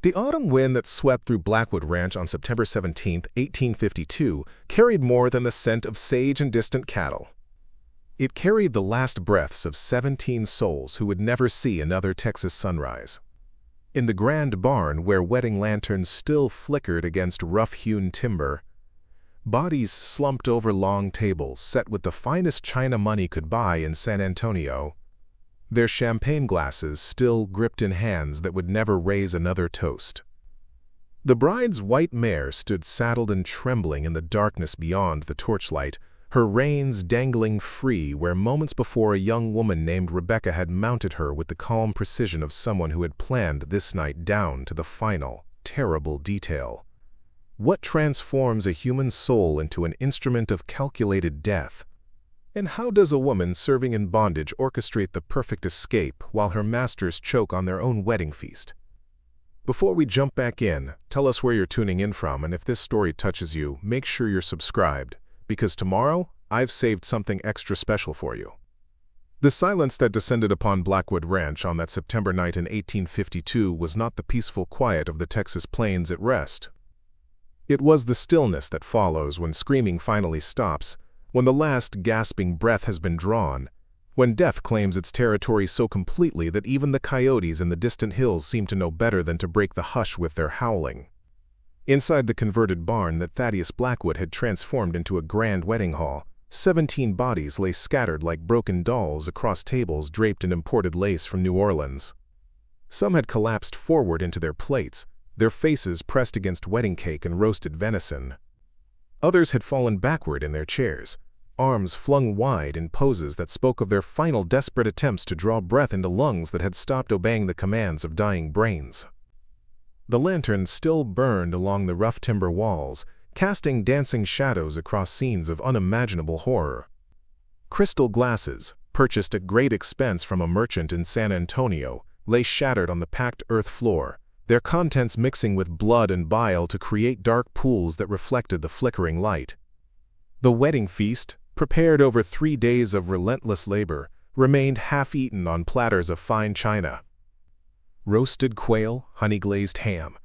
The autumn wind that swept through Blackwood Ranch on September 17, 1852, carried more than the scent of sage and distant cattle. It carried the last breaths of 17 souls who would never see another Texas sunrise. In the grand barn where wedding lanterns still flickered against rough-hewn timber, bodies slumped over long tables set with the finest china money could buy in San Antonio, their champagne glasses still gripped in hands that would never raise another toast. The bride's white mare stood saddled and trembling in the darkness beyond the torchlight, her reins dangling free where moments before a young woman named Rebecca had mounted her with the calm precision of someone who had planned this night down to the final, terrible detail. What transforms a human soul into an instrument of calculated death? And how does a woman serving in bondage orchestrate the perfect escape while her masters choke on their own wedding feast? Before we jump back in, tell us where you're tuning in from, and if this story touches you, make sure you're subscribed, because tomorrow, I've saved something extra special for you. The silence that descended upon Blackwood Ranch on that September night in 1852 was not the peaceful quiet of the Texas plains at rest. It was the stillness that follows when screaming finally stops, when the last gasping breath has been drawn, when death claims its territory so completely that even the coyotes in the distant hills seem to know better than to break the hush with their howling. Inside the converted barn that Thaddeus Blackwood had transformed into a grand wedding hall, 17 bodies lay scattered like broken dolls across tables draped in imported lace from New Orleans. Some had collapsed forward into their plates, their faces pressed against wedding cake and roasted venison. Others had fallen backward in their chairs, arms flung wide in poses that spoke of their final desperate attempts to draw breath into lungs that had stopped obeying the commands of dying brains. The lanterns still burned along the rough timber walls, casting dancing shadows across scenes of unimaginable horror. Crystal glasses, purchased at great expense from a merchant in San Antonio, lay shattered on the packed earth floor, their contents mixing with blood and bile to create dark pools that reflected the flickering light. The wedding feast, prepared over 3 days of relentless labor, remained half-eaten on platters of fine china. Roasted quail, honey-glazed ham,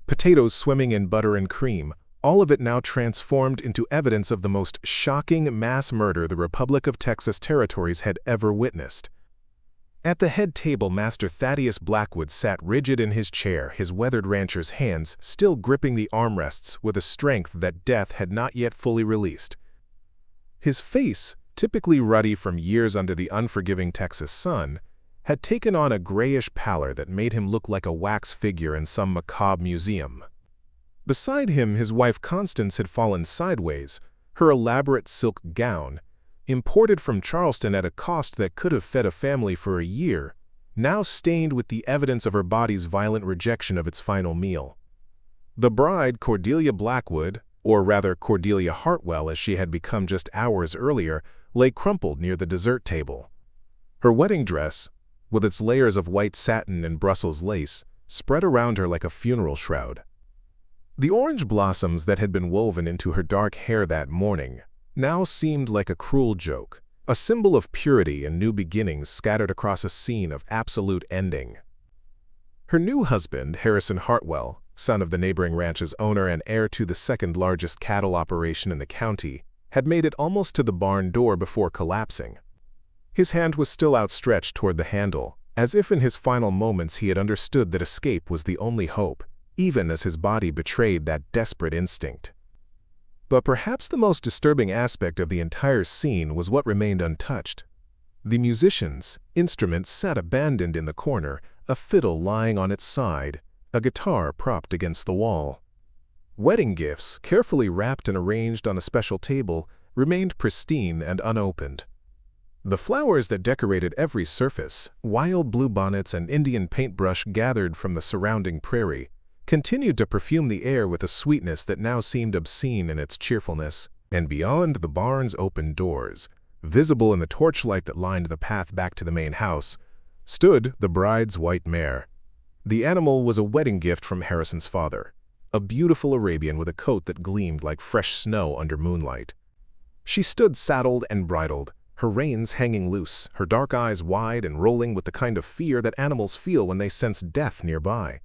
potatoes swimming in butter and cream, all of it now transformed into evidence of the most shocking mass murder the Republic of Texas territories had ever witnessed. At the head table, Master Thaddeus Blackwood sat rigid in his chair, his weathered rancher's hands still gripping the armrests with a strength that death had not yet fully released. His face, typically ruddy from years under the unforgiving Texas sun, had taken on a grayish pallor that made him look like a wax figure in some macabre museum. Beside him, his wife Constance had fallen sideways, her elaborate silk gown, imported from Charleston at a cost that could have fed a family for a year, now stained with the evidence of her body's violent rejection of its final meal. The bride, Cordelia Blackwood, or rather Cordelia Hartwell as she had become just hours earlier, lay crumpled near the dessert table. Her wedding dress, with its layers of white satin and Brussels lace, spread around her like a funeral shroud. The orange blossoms that had been woven into her dark hair that morning now seemed like a cruel joke, a symbol of purity and new beginnings scattered across a scene of absolute ending. Her new husband, Harrison Hartwell, son of the neighboring ranch's owner and heir to the second-largest cattle operation in the county, had made it almost to the barn door before collapsing. His hand was still outstretched toward the handle, as if in his final moments he had understood that escape was the only hope, even as his body betrayed that desperate instinct. But perhaps the most disturbing aspect of the entire scene was what remained untouched. The musician's instruments sat abandoned in the corner, a fiddle lying on its side, a guitar propped against the wall. Wedding gifts, carefully wrapped and arranged on a special table, remained pristine and unopened. The flowers that decorated every surface, wild bluebonnets and Indian paintbrush gathered from the surrounding prairie, continued to perfume the air with a sweetness that now seemed obscene in its cheerfulness. And beyond the barn's open doors, visible in the torchlight that lined the path back to the main house, stood the bride's white mare. The animal was a wedding gift from Harrison's father, a beautiful Arabian with a coat that gleamed like fresh snow under moonlight. She stood saddled and bridled, her reins hanging loose, her dark eyes wide and rolling with the kind of fear that animals feel when they sense death nearby.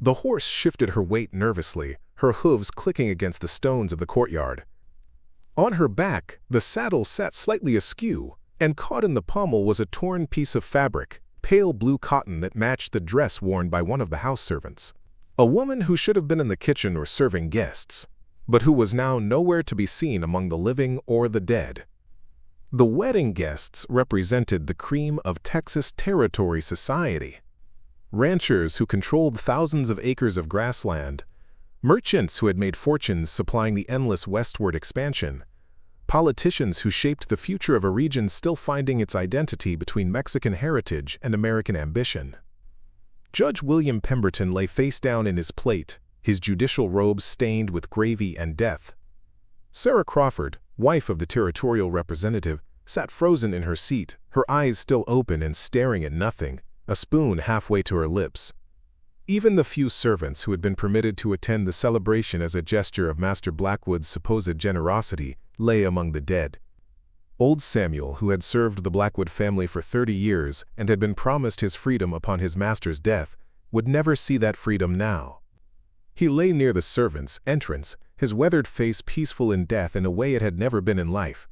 The horse shifted her weight nervously, her hooves clicking against the stones of the courtyard. On her back, the saddle sat slightly askew, and caught in the pommel was a torn piece of fabric, pale blue cotton that matched the dress worn by one of the house servants. A woman who should have been in the kitchen or serving guests, but who was now nowhere to be seen among the living or the dead. The wedding guests represented the cream of Texas territory society. Ranchers who controlled thousands of acres of grassland, merchants who had made fortunes supplying the endless westward expansion, politicians who shaped the future of a region still finding its identity between Mexican heritage and American ambition. Judge William Pemberton lay face down in his plate, his judicial robes stained with gravy and death. Sarah Crawford, wife of the territorial representative, sat frozen in her seat, her eyes still open and staring at nothing, a spoon halfway to her lips. Even the few servants who had been permitted to attend the celebration as a gesture of Master Blackwood's supposed generosity lay among the dead. Old Samuel, who had served the Blackwood family for 30 years and had been promised his freedom upon his master's death, would never see that freedom now. He lay near the servants' entrance, his weathered face peaceful in death in a way it had never been in life.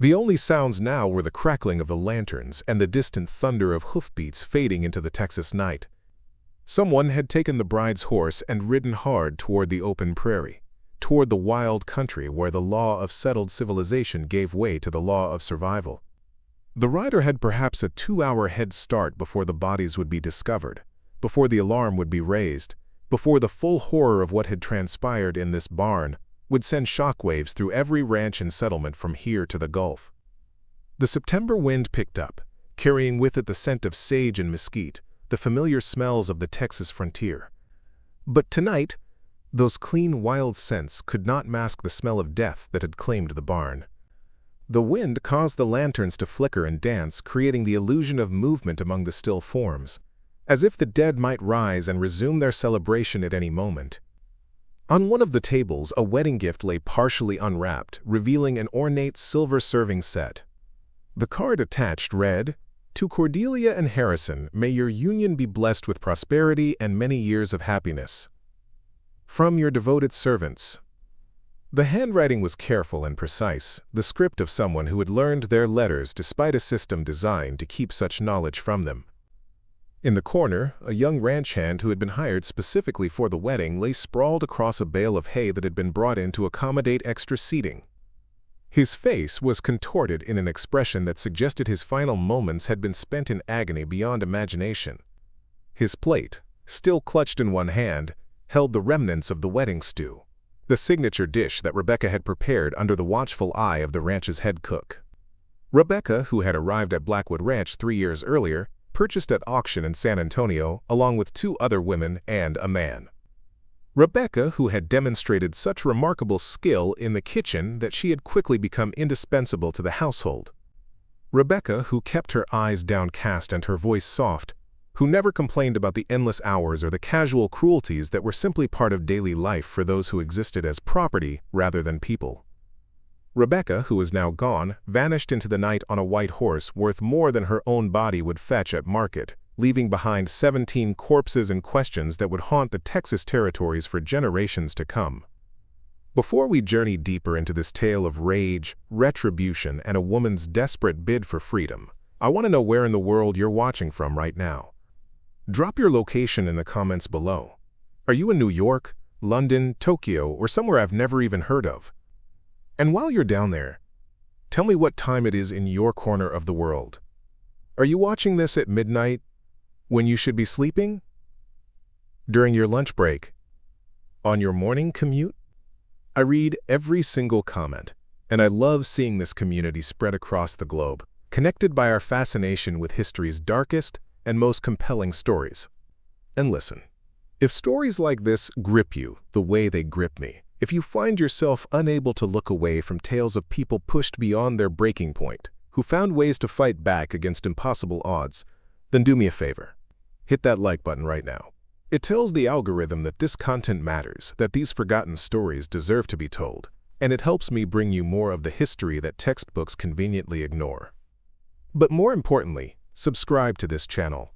The only sounds now were the crackling of the lanterns and the distant thunder of hoofbeats fading into the Texas night. Someone had taken the bride's horse and ridden hard toward the open prairie, toward the wild country where the law of settled civilization gave way to the law of survival. The rider had perhaps a 2-hour head start before the bodies would be discovered, before the alarm would be raised, before the full horror of what had transpired in this barn would send shockwaves through every ranch and settlement from here to the Gulf. The September wind picked up, carrying with it the scent of sage and mesquite, the familiar smells of the Texas frontier. But tonight, those clean, wild scents could not mask the smell of death that had claimed the barn. The wind caused the lanterns to flicker and dance, creating the illusion of movement among the still forms, as if the dead might rise and resume their celebration at any moment. On one of the tables, a wedding gift lay partially unwrapped, revealing an ornate silver serving set. The card attached read, "To Cordelia and Harrison, may your union be blessed with prosperity and many years of happiness. From your devoted servants." The handwriting was careful and precise, the script of someone who had learned their letters despite a system designed to keep such knowledge from them. In the corner, a young ranch hand who had been hired specifically for the wedding lay sprawled across a bale of hay that had been brought in to accommodate extra seating. His face was contorted in an expression that suggested his final moments had been spent in agony beyond imagination. His plate, still clutched in one hand, held the remnants of the wedding stew, the signature dish that Rebecca had prepared under the watchful eye of the ranch's head cook. Rebecca, who had arrived at Blackwood Ranch 3 years earlier, purchased at auction in San Antonio, along with 2 other women and a man. Rebecca, who had demonstrated such remarkable skill in the kitchen that she had quickly become indispensable to the household. Rebecca, who kept her eyes downcast and her voice soft, who never complained about the endless hours or the casual cruelties that were simply part of daily life for those who existed as property rather than people. Rebecca, who was now gone, vanished into the night on a white horse worth more than her own body would fetch at market, leaving behind 17 corpses and questions that would haunt the Texas territories for generations to come. Before we journey deeper into this tale of rage, retribution, and a woman's desperate bid for freedom, I want to know where in the world you're watching from right now. Drop your location in the comments below. Are you in New York, London, Tokyo, or somewhere I've never even heard of? And while you're down there, tell me what time it is in your corner of the world. Are you watching this at midnight, when you should be sleeping? During your lunch break? On your morning commute? I read every single comment, and I love seeing this community spread across the globe, connected by our fascination with history's darkest and most compelling stories. And listen, if stories like this grip you the way they grip me, if you find yourself unable to look away from tales of people pushed beyond their breaking point, who found ways to fight back against impossible odds, then do me a favor. Hit that like button right now. It tells the algorithm that this content matters, that these forgotten stories deserve to be told, and it helps me bring you more of the history that textbooks conveniently ignore. But more importantly, subscribe to this channel.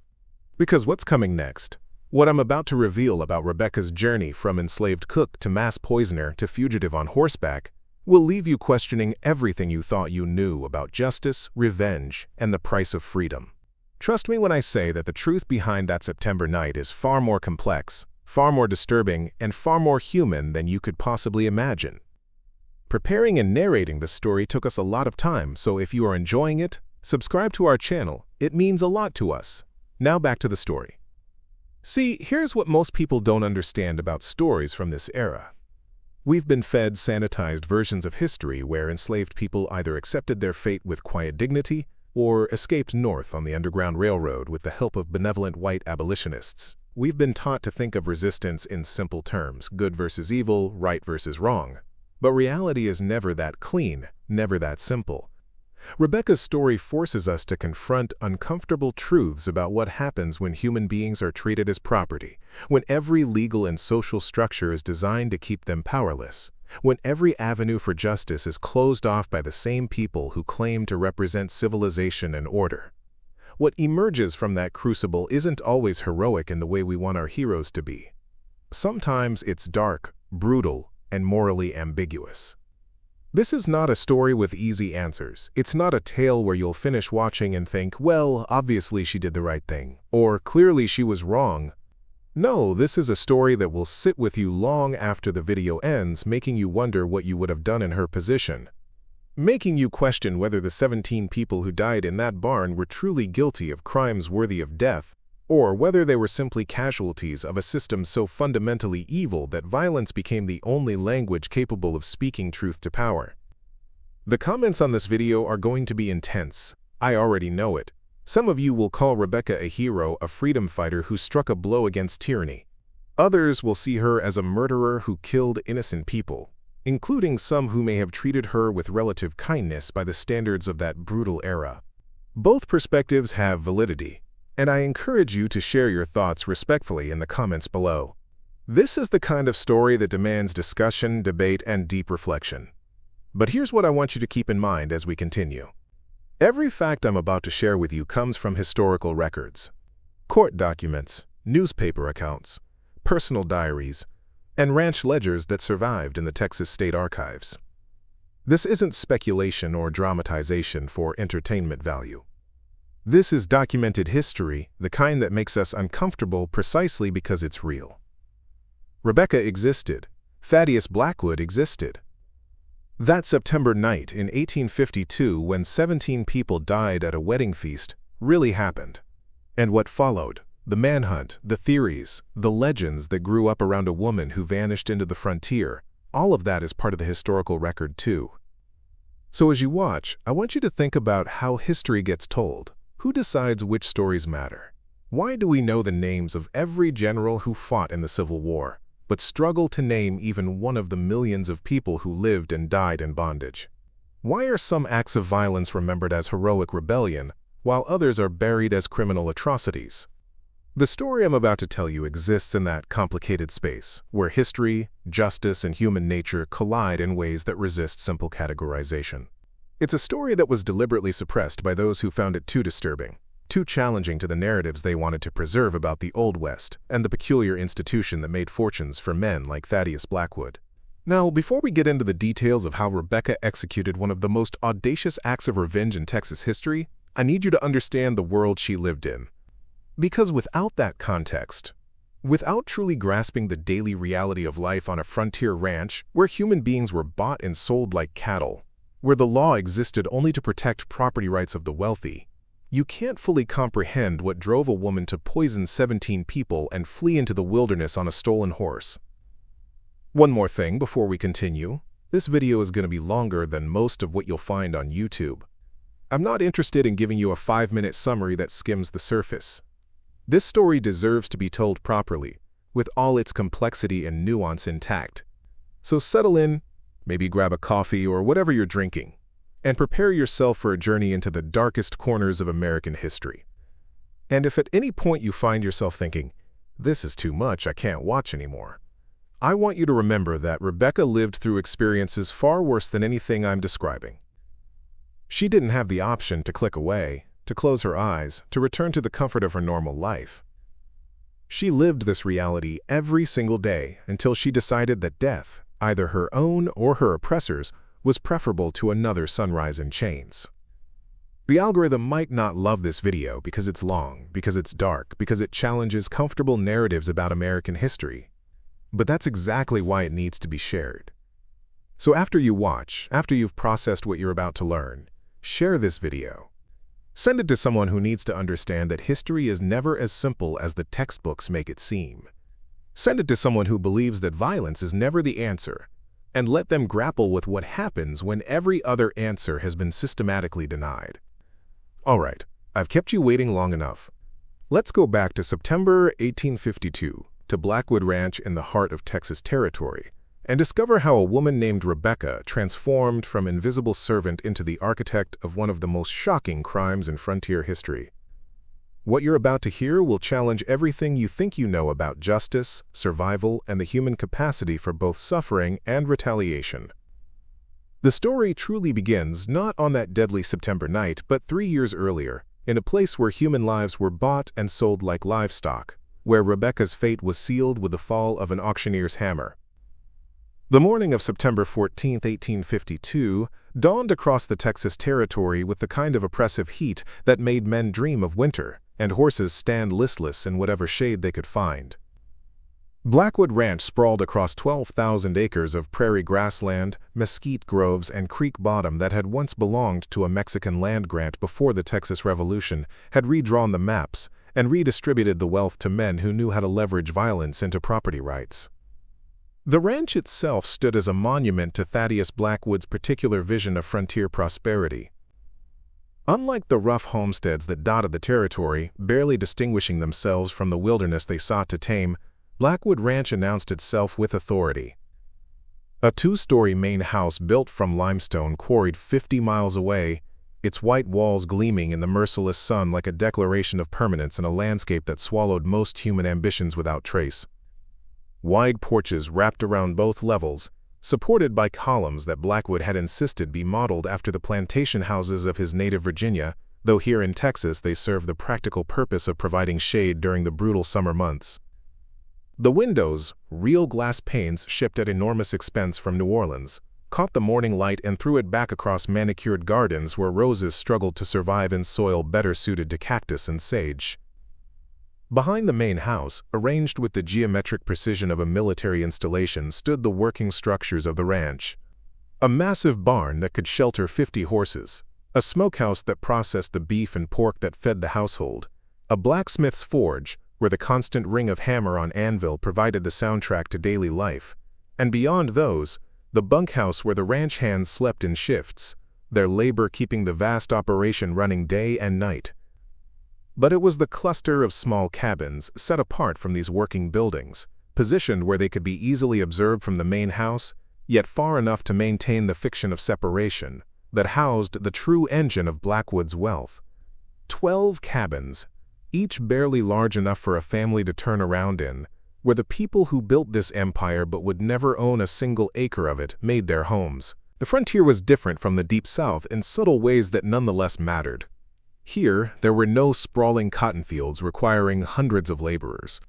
Because what's coming next? What I'm about to reveal about Rebecca's journey from enslaved cook to mass poisoner to fugitive on horseback will leave you questioning everything you thought you knew about justice, revenge, and the price of freedom. Trust me when I say that the truth behind that September night is far more complex, far more disturbing, and far more human than you could possibly imagine. Preparing and narrating this story took us a lot of time, so if you are enjoying it, subscribe to our channel. It means a lot to us. Now back to the story. See, here's what most people don't understand about stories from this era. We've been fed sanitized versions of history where enslaved people either accepted their fate with quiet dignity or escaped north on the Underground Railroad with the help of benevolent white abolitionists. We've been taught to think of resistance in simple terms, good versus evil, right versus wrong. But reality is never that clean, never that simple. Rebecca's story forces us to confront uncomfortable truths about what happens when human beings are treated as property, when every legal and social structure is designed to keep them powerless, when every avenue for justice is closed off by the same people who claim to represent civilization and order. What emerges from that crucible isn't always heroic in the way we want our heroes to be. Sometimes it's dark, brutal, and morally ambiguous. This is not a story with easy answers. It's not a tale where you'll finish watching and think, well, obviously she did the right thing, or clearly she was wrong. No, this is a story that will sit with you long after the video ends, making you wonder what you would have done in her position. Making you question whether the 17 people who died in that barn were truly guilty of crimes worthy of death, or whether they were simply casualties of a system so fundamentally evil that violence became the only language capable of speaking truth to power. The comments on this video are going to be intense. I already know it. Some of you will call Rebecca a hero, a freedom fighter who struck a blow against tyranny. Others will see her as a murderer who killed innocent people, including some who may have treated her with relative kindness by the standards of that brutal era. Both perspectives have validity, and I encourage you to share your thoughts respectfully in the comments below. This is the kind of story that demands discussion, debate, and deep reflection. But here's what I want you to keep in mind as we continue. Every fact I'm about to share with you comes from historical records, court documents, newspaper accounts, personal diaries, and ranch ledgers that survived in the Texas State Archives. This isn't speculation or dramatization for entertainment value. This is documented history, the kind that makes us uncomfortable precisely because it's real. Rebecca existed. Thaddeus Blackwood existed. That September night in 1852, when 17 people died at a wedding feast, really happened. And what followed, the manhunt, the theories, the legends that grew up around a woman who vanished into the frontier, all of that is part of the historical record too. So as you watch, I want you to think about how history gets told. Who decides which stories matter? Why do we know the names of every general who fought in the Civil War, but struggle to name even one of the millions of people who lived and died in bondage? Why are some acts of violence remembered as heroic rebellion, while others are buried as criminal atrocities? The story I'm about to tell you exists in that complicated space, where history, justice, and human nature collide in ways that resist simple categorization. It's a story that was deliberately suppressed by those who found it too disturbing, too challenging to the narratives they wanted to preserve about the Old West and the peculiar institution that made fortunes for men like Thaddeus Blackwood. Now, before we get into the details of how Rebecca executed one of the most audacious acts of revenge in Texas history, I need you to understand the world she lived in. Because without that context, without truly grasping the daily reality of life on a frontier ranch where human beings were bought and sold like cattle, where the law existed only to protect property rights of the wealthy, you can't fully comprehend what drove a woman to poison 17 people and flee into the wilderness on a stolen horse. One more thing before we continue. This video is going to be longer than most of what you'll find on YouTube. I'm not interested in giving you a 5-minute summary that skims the surface. This story deserves to be told properly, with all its complexity and nuance intact. So settle in, maybe grab a coffee or whatever you're drinking, and prepare yourself for a journey into the darkest corners of American history. And if at any point you find yourself thinking, this is too much, I can't watch anymore, I want you to remember that Rebecca lived through experiences far worse than anything I'm describing. She didn't have the option to click away, to close her eyes, to return to the comfort of her normal life. She lived this reality every single day until she decided that death, either her own or her oppressor's, was preferable to another sunrise in chains. The algorithm might not love this video because it's long, because it's dark, because it challenges comfortable narratives about American history. But that's exactly why it needs to be shared. So after you watch, after you've processed what you're about to learn, share this video. Send it to someone who needs to understand that history is never as simple as the textbooks make it seem. Send it to someone who believes that violence is never the answer, and let them grapple with what happens when every other answer has been systematically denied. All right, I've kept you waiting long enough. Let's go back to September 1852, to Blackwood Ranch in the heart of Texas territory, and discover how a woman named Rebecca transformed from invisible servant into the architect of one of the most shocking crimes in frontier history. What you're about to hear will challenge everything you think you know about justice, survival, and the human capacity for both suffering and retaliation. The story truly begins not on that deadly September night, but 3 years earlier, in a place where human lives were bought and sold like livestock, where Rebecca's fate was sealed with the fall of an auctioneer's hammer. The morning of September 14, 1852, dawned across the Texas territory with the kind of oppressive heat that made men dream of winter, and horses stand listless in whatever shade they could find. Blackwood Ranch sprawled across 12,000 acres of prairie grassland, mesquite groves, and creek bottom that had once belonged to a Mexican land grant before the Texas Revolution, had redrawn the maps, and redistributed the wealth to men who knew how to leverage violence into property rights. The ranch itself stood as a monument to Thaddeus Blackwood's particular vision of frontier prosperity. Unlike the rough homesteads that dotted the territory, barely distinguishing themselves from the wilderness they sought to tame, Blackwood Ranch announced itself with authority. A two-story main house built from limestone quarried 50 miles away, its white walls gleaming in the merciless sun like a declaration of permanence in a landscape that swallowed most human ambitions without trace. Wide porches wrapped around both levels, supported by columns that Blackwood had insisted be modeled after the plantation houses of his native Virginia, though here in Texas they serve the practical purpose of providing shade during the brutal summer months. The windows, real glass panes shipped at enormous expense from New Orleans, caught the morning light and threw it back across manicured gardens where roses struggled to survive in soil better suited to cactus and sage. Behind the main house, arranged with the geometric precision of a military installation, stood the working structures of the ranch. A massive barn that could shelter 50 horses, a smokehouse that processed the beef and pork that fed the household, a blacksmith's forge where the constant ring of hammer on anvil provided the soundtrack to daily life, and beyond those, the bunkhouse where the ranch hands slept in shifts, their labor keeping the vast operation running day and night. But it was the cluster of small cabins set apart from these working buildings, positioned where they could be easily observed from the main house, yet far enough to maintain the fiction of separation, that housed the true engine of Blackwood's wealth. 12 cabins, each barely large enough for a family to turn around in, where the people who built this empire but would never own a single acre of it made their homes. The frontier was different from the Deep South in subtle ways that nonetheless mattered. Here, there were no sprawling cotton fields requiring hundreds of laborers.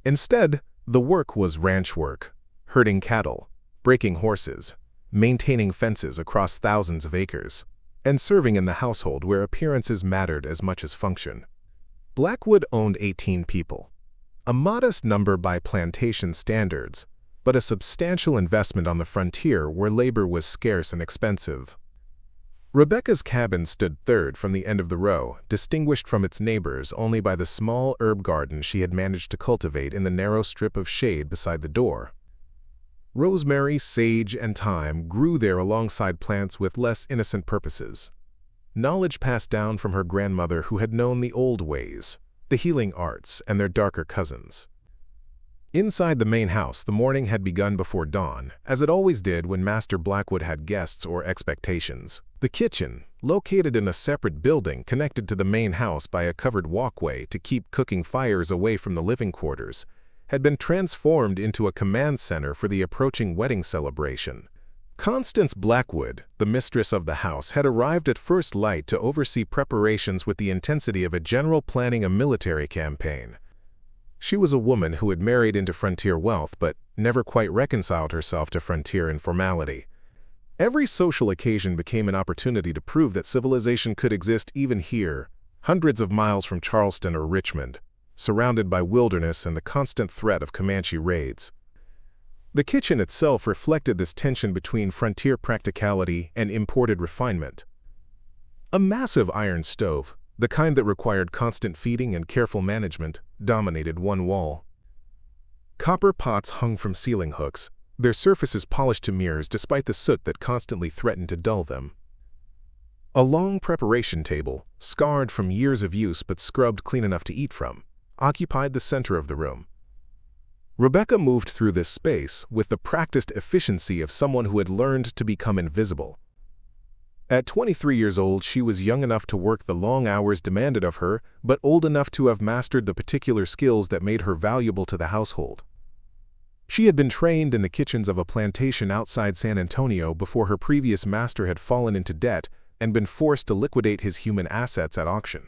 Instead, the work was ranch work, herding cattle, breaking horses, maintaining fences across thousands of acres, and serving in the household where appearances mattered as much as function. Blackwood owned 18 people, a modest number by plantation standards, but a substantial investment on the frontier where labor was scarce and expensive. Rebecca's cabin stood third from the end of the row, distinguished from its neighbors only by the small herb garden she had managed to cultivate in the narrow strip of shade beside the door. Rosemary, sage, and thyme grew there alongside plants with less innocent purposes. Knowledge passed down from her grandmother who had known the old ways, the healing arts, and their darker cousins. Inside the main house, the morning had begun before dawn, as it always did when Master Blackwood had guests or expectations. The kitchen, located in a separate building connected to the main house by a covered walkway to keep cooking fires away from the living quarters, had been transformed into a command center for the approaching wedding celebration. Constance Blackwood, the mistress of the house, had arrived at first light to oversee preparations with the intensity of a general planning a military campaign. She was a woman who had married into frontier wealth but never quite reconciled herself to frontier informality. Every social occasion became an opportunity to prove that civilization could exist even here, hundreds of miles from Charleston or Richmond, surrounded by wilderness and the constant threat of Comanche raids. The kitchen itself reflected this tension between frontier practicality and imported refinement. A massive iron stove, the kind that required constant feeding and careful management, dominated one wall. Copper pots hung from ceiling hooks, their surfaces polished to mirrors despite the soot that constantly threatened to dull them. A long preparation table, scarred from years of use but scrubbed clean enough to eat from, occupied the center of the room. Rebecca moved through this space with the practiced efficiency of someone who had learned to become invisible. At 23 years old, she was young enough to work the long hours demanded of her, but old enough to have mastered the particular skills that made her valuable to the household. She had been trained in the kitchens of a plantation outside San Antonio before her previous master had fallen into debt and been forced to liquidate his human assets at auction.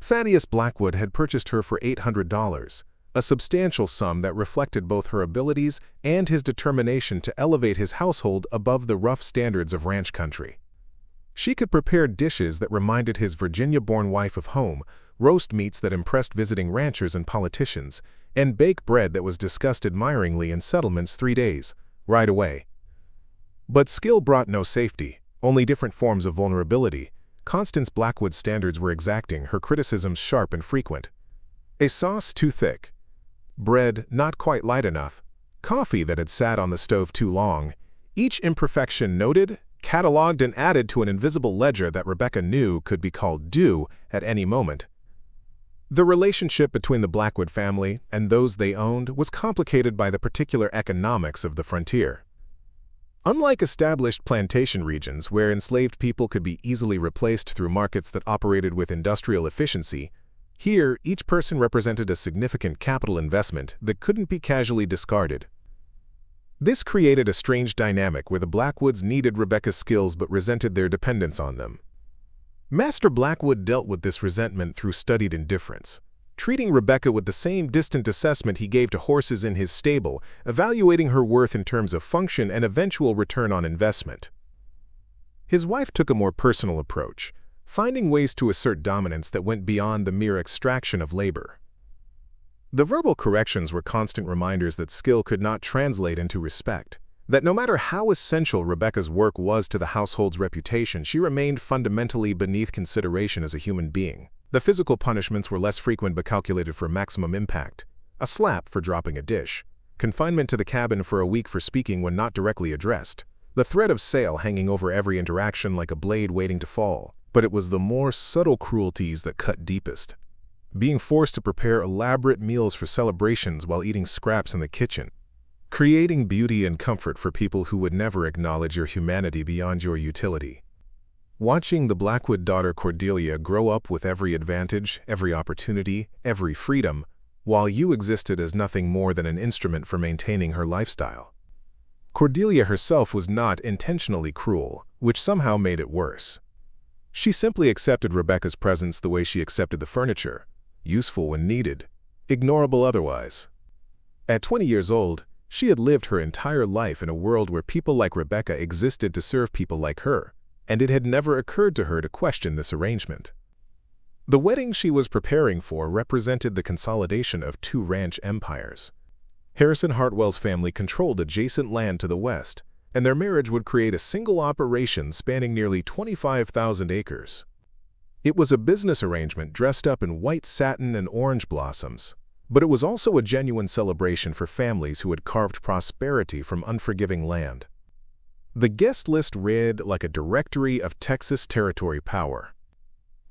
Thaddeus Blackwood had purchased her for $800, a substantial sum that reflected both her abilities and his determination to elevate his household above the rough standards of ranch country. She could prepare dishes that reminded his Virginia-born wife of home, roast meats that impressed visiting ranchers and politicians, and bake bread that was discussed admiringly in settlements 3 days, right away. But skill brought no safety, only different forms of vulnerability. Constance Blackwood's standards were exacting, her criticisms sharp and frequent. A sauce too thick, bread not quite light enough, coffee that had sat on the stove too long, each imperfection noted, cataloged, and added to an invisible ledger that Rebecca knew could be called due at any moment. The relationship between the Blackwood family and those they owned was complicated by the particular economics of the frontier. Unlike established plantation regions where enslaved people could be easily replaced through markets that operated with industrial efficiency, here each person represented a significant capital investment that couldn't be casually discarded. This created a strange dynamic where the Blackwoods needed Rebecca's skills but resented their dependence on them. Master Blackwood dealt with this resentment through studied indifference, treating Rebecca with the same distant assessment he gave to horses in his stable, evaluating her worth in terms of function and eventual return on investment. His wife took a more personal approach, finding ways to assert dominance that went beyond the mere extraction of labor. The verbal corrections were constant reminders that skill could not translate into respect, that no matter how essential Rebecca's work was to the household's reputation, she remained fundamentally beneath consideration as a human being. The physical punishments were less frequent but calculated for maximum impact. A slap for dropping a dish, confinement to the cabin for a week for speaking when not directly addressed, the threat of sale hanging over every interaction like a blade waiting to fall. But it was the more subtle cruelties that cut deepest. Being forced to prepare elaborate meals for celebrations while eating scraps in the kitchen. Creating beauty and comfort for people who would never acknowledge your humanity beyond your utility. Watching the Blackwood daughter Cordelia grow up with every advantage, every opportunity, every freedom, while you existed as nothing more than an instrument for maintaining her lifestyle. Cordelia herself was not intentionally cruel, which somehow made it worse. She simply accepted Rebecca's presence the way she accepted the furniture, useful when needed, ignorable otherwise. At 20 years old, she had lived her entire life in a world where people like Rebecca existed to serve people like her, and it had never occurred to her to question this arrangement. The wedding she was preparing for represented the consolidation of 2 ranch empires. Harrison Hartwell's family controlled adjacent land to the west, and their marriage would create a single operation spanning nearly 25,000 acres. It was a business arrangement dressed up in white satin and orange blossoms, but it was also a genuine celebration for families who had carved prosperity from unforgiving land. The guest list read like a directory of Texas territory power.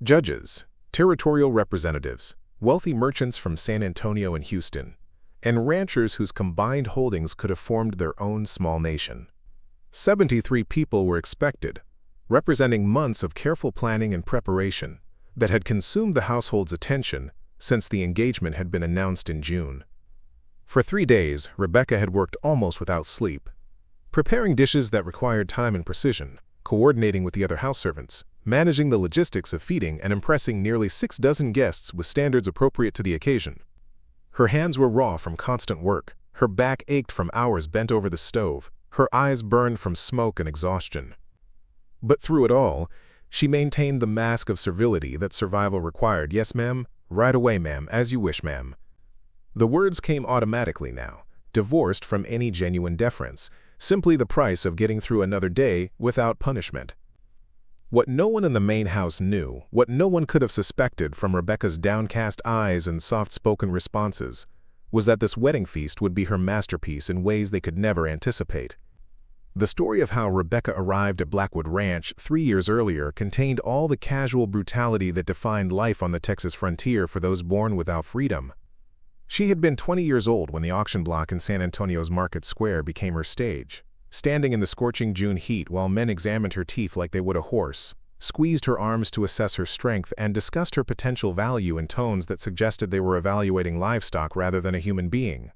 Judges, territorial representatives, wealthy merchants from San Antonio and Houston, and ranchers whose combined holdings could have formed their own small nation. 73 people were expected, representing months of careful planning and preparation that had consumed the household's attention since the engagement had been announced in June. For 3 days, Rebecca had worked almost without sleep, preparing dishes that required time and precision, coordinating with the other house servants, managing the logistics of feeding and impressing nearly 6 dozen guests with standards appropriate to the occasion. Her hands were raw from constant work, her back ached from hours bent over the stove, her eyes burned from smoke and exhaustion. But through it all, she maintained the mask of servility that survival required. "Yes, ma'am. Right away, ma'am. As you wish, ma'am." The words came automatically now, divorced from any genuine deference, simply the price of getting through another day without punishment. What no one in the main house knew, what no one could have suspected from Rebecca's downcast eyes and soft-spoken responses, was that this wedding feast would be her masterpiece in ways they could never anticipate. The story of how Rebecca arrived at Blackwood Ranch 3 years earlier contained all the casual brutality that defined life on the Texas frontier for those born without freedom. She had been 20 years old when the auction block in San Antonio's Market Square became her stage. Standing in the scorching June heat while men examined her teeth like they would a horse, squeezed her arms to assess her strength, and discussed her potential value in tones that suggested they were evaluating livestock rather than a human being.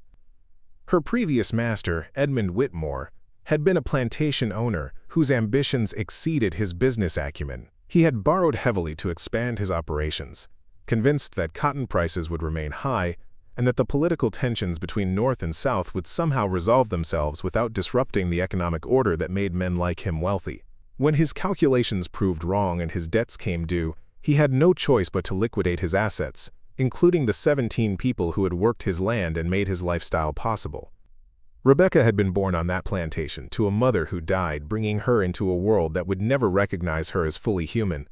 Her previous master, Edmund Whitmore, had been a plantation owner whose ambitions exceeded his business acumen. He had borrowed heavily to expand his operations, convinced that cotton prices would remain high and that the political tensions between North and South would somehow resolve themselves without disrupting the economic order that made men like him wealthy. When his calculations proved wrong and his debts came due, he had no choice but to liquidate his assets, including the 17 people who had worked his land and made his lifestyle possible. Rebecca had been born on that plantation to a mother who died, bringing her into a world that would never recognize her as fully human.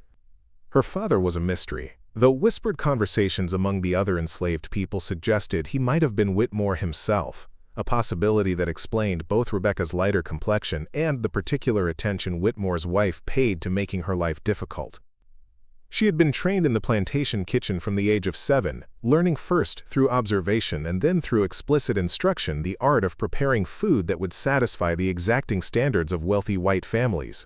Her father was a mystery, though whispered conversations among the other enslaved people suggested he might have been Whitmore himself, a possibility that explained both Rebecca's lighter complexion and the particular attention Whitmore's wife paid to making her life difficult. She had been trained in the plantation kitchen from the age of 7, learning first through observation and then through explicit instruction the art of preparing food that would satisfy the exacting standards of wealthy white families.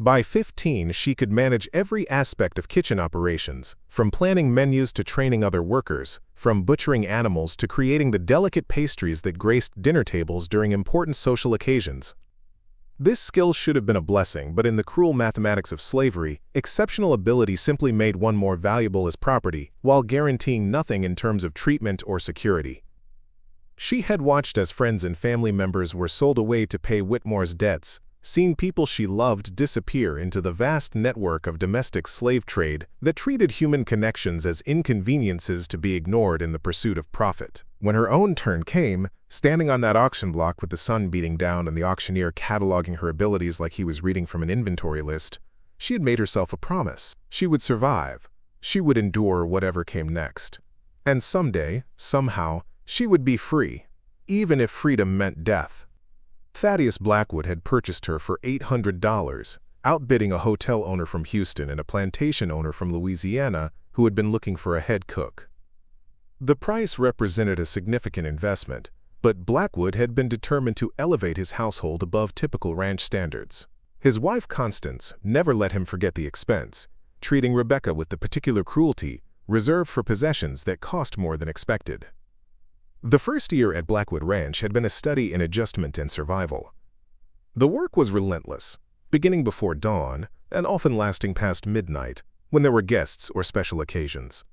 By 15, she could manage every aspect of kitchen operations, from planning menus to training other workers, from butchering animals to creating the delicate pastries that graced dinner tables during important social occasions. This skill should have been a blessing, but in the cruel mathematics of slavery, exceptional ability simply made one more valuable as property, while guaranteeing nothing in terms of treatment or security. She had watched as friends and family members were sold away to pay Whitmore's debts, seen people she loved disappear into the vast network of domestic slave trade that treated human connections as inconveniences to be ignored in the pursuit of profit. When her own turn came, standing on that auction block with the sun beating down and the auctioneer cataloging her abilities like he was reading from an inventory list, she had made herself a promise. She would survive. She would endure whatever came next. And someday, somehow, she would be free, even if freedom meant death. Thaddeus Blackwood had purchased her for $800, outbidding a hotel owner from Houston and a plantation owner from Louisiana who had been looking for a head cook. The price represented a significant investment, but Blackwood had been determined to elevate his household above typical ranch standards. His wife Constance never let him forget the expense, treating Rebecca with the particular cruelty reserved for possessions that cost more than expected. The first year at Blackwood Ranch had been a study in adjustment and survival. The work was relentless, beginning before dawn and often lasting past midnight when there were guests or special occasions.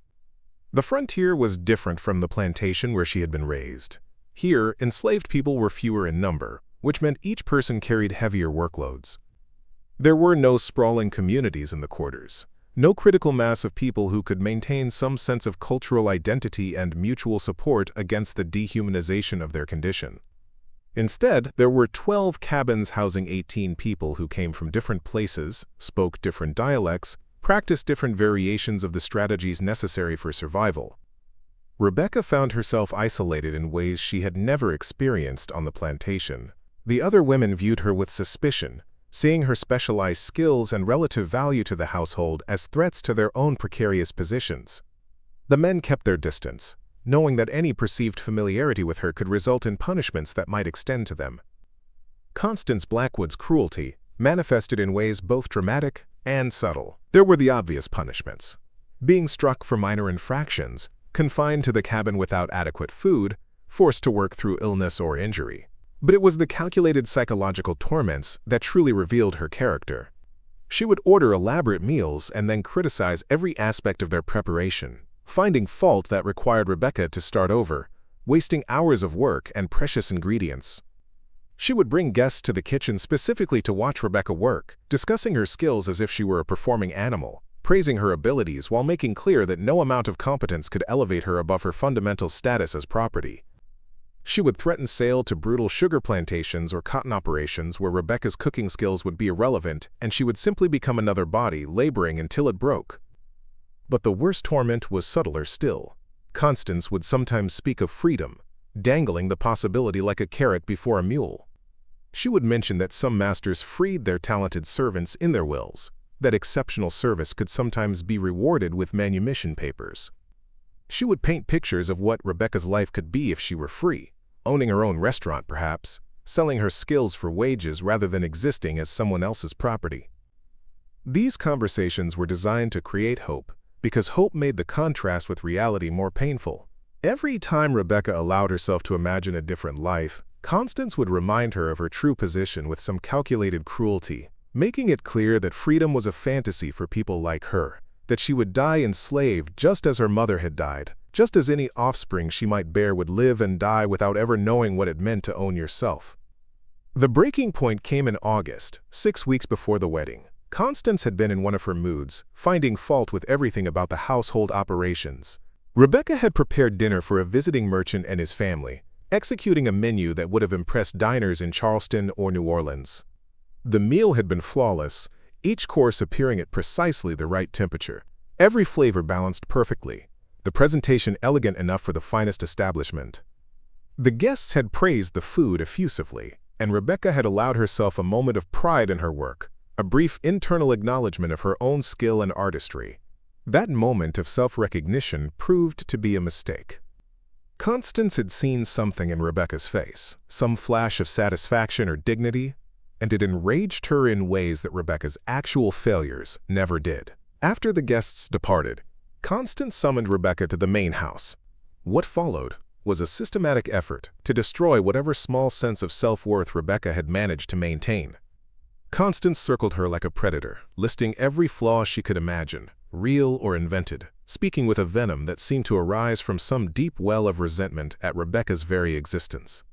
The frontier was different from the plantation where she had been raised. Here, enslaved people were fewer in number, which meant each person carried heavier workloads. There were no sprawling communities in the quarters, no critical mass of people who could maintain some sense of cultural identity and mutual support against the dehumanization of their condition. Instead, there were 12 cabins housing 18 people who came from different places, spoke different dialects, practiced different variations of the strategies necessary for survival. Rebecca found herself isolated in ways she had never experienced on the plantation. The other women viewed her with suspicion, seeing her specialized skills and relative value to the household as threats to their own precarious positions. The men kept their distance, knowing that any perceived familiarity with her could result in punishments that might extend to them. Constance Blackwood's cruelty manifested in ways both dramatic and subtle. There were the obvious punishments: being struck for minor infractions, confined to the cabin without adequate food, forced to work through illness or injury. But it was the calculated psychological torments that truly revealed her character. She would order elaborate meals and then criticize every aspect of their preparation, finding fault that required Rebecca to start over, wasting hours of work and precious ingredients. She would bring guests to the kitchen specifically to watch Rebecca work, discussing her skills as if she were a performing animal, praising her abilities while making clear that no amount of competence could elevate her above her fundamental status as property. She would threaten sale to brutal sugar plantations or cotton operations where Rebecca's cooking skills would be irrelevant and she would simply become another body laboring until it broke. But the worst torment was subtler still. Constance would sometimes speak of freedom, dangling the possibility like a carrot before a mule. She would mention that some masters freed their talented servants in their wills, that exceptional service could sometimes be rewarded with manumission papers. She would paint pictures of what Rebecca's life could be if she were free, owning her own restaurant perhaps, selling her skills for wages rather than existing as someone else's property. These conversations were designed to create hope, because hope made the contrast with reality more painful. Every time Rebecca allowed herself to imagine a different life, Constance would remind her of her true position with some calculated cruelty, making it clear that freedom was a fantasy for people like her, that she would die enslaved just as her mother had died, just as any offspring she might bear would live and die without ever knowing what it meant to own yourself. The breaking point came in August, 6 weeks before the wedding. Constance had been in one of her moods, finding fault with everything about the household operations. Rebecca had prepared dinner for a visiting merchant and his family, executing a menu that would have impressed diners in Charleston or New Orleans. The meal had been flawless, each course appearing at precisely the right temperature, every flavor balanced perfectly, the presentation elegant enough for the finest establishment. The guests had praised the food effusively, and Rebecca had allowed herself a moment of pride in her work, a brief internal acknowledgement of her own skill and artistry. That moment of self-recognition proved to be a mistake. Constance had seen something in Rebecca's face, some flash of satisfaction or dignity, and it enraged her in ways that Rebecca's actual failures never did. After the guests departed, Constance summoned Rebecca to the main house. What followed was a systematic effort to destroy whatever small sense of self-worth Rebecca had managed to maintain. Constance circled her like a predator, listing every flaw she could imagine, real or invented, speaking with a venom that seemed to arise from some deep well of resentment at Rebecca's very existence.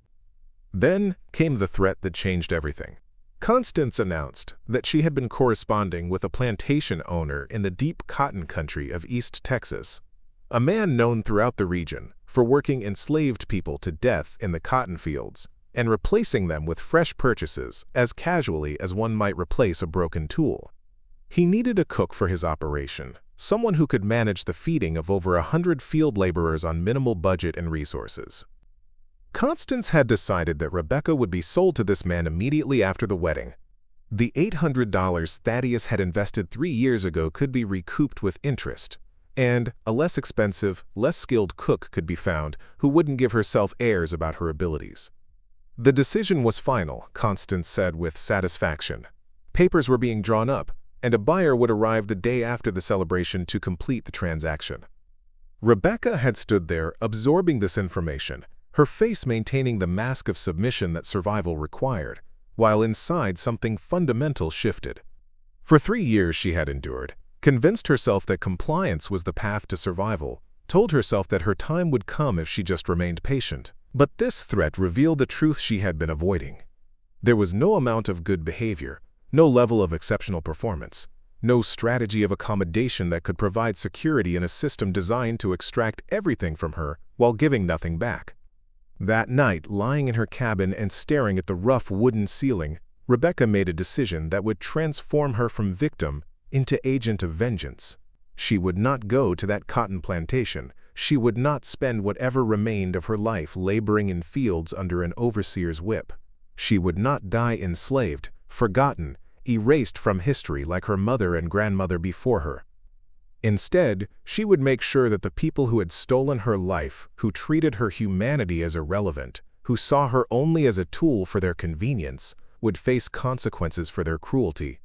Then came the threat that changed everything. Constance announced that she had been corresponding with a plantation owner in the deep cotton country of East Texas, a man known throughout the region for working enslaved people to death in the cotton fields and replacing them with fresh purchases as casually as one might replace a broken tool. He needed a cook for his operation, someone who could manage the feeding of over 100 field laborers on minimal budget and resources. Constance had decided that Rebecca would be sold to this man immediately after the wedding. The $800 Thaddeus had invested 3 years ago could be recouped with interest, and a less expensive, less skilled cook could be found who wouldn't give herself airs about her abilities. The decision was final, Constance said with satisfaction. Papers were being drawn up, and a buyer would arrive the day after the celebration to complete the transaction. Rebecca had stood there absorbing this information, her face maintaining the mask of submission that survival required, while inside something fundamental shifted. For 3 years she had endured, convinced herself that compliance was the path to survival, told herself that her time would come if she just remained patient. But this threat revealed the truth she had been avoiding. There was no amount of good behavior, no level of exceptional performance, no strategy of accommodation that could provide security in a system designed to extract everything from her while giving nothing back. That night, lying in her cabin and staring at the rough wooden ceiling, Rebecca made a decision that would transform her from victim into agent of vengeance. She would not go to that cotton plantation. She would not spend whatever remained of her life laboring in fields under an overseer's whip. She would not die enslaved, forgotten, erased from history like her mother and grandmother before her. Instead, she would make sure that the people who had stolen her life, who treated her humanity as irrelevant, who saw her only as a tool for their convenience, would face consequences for their cruelty.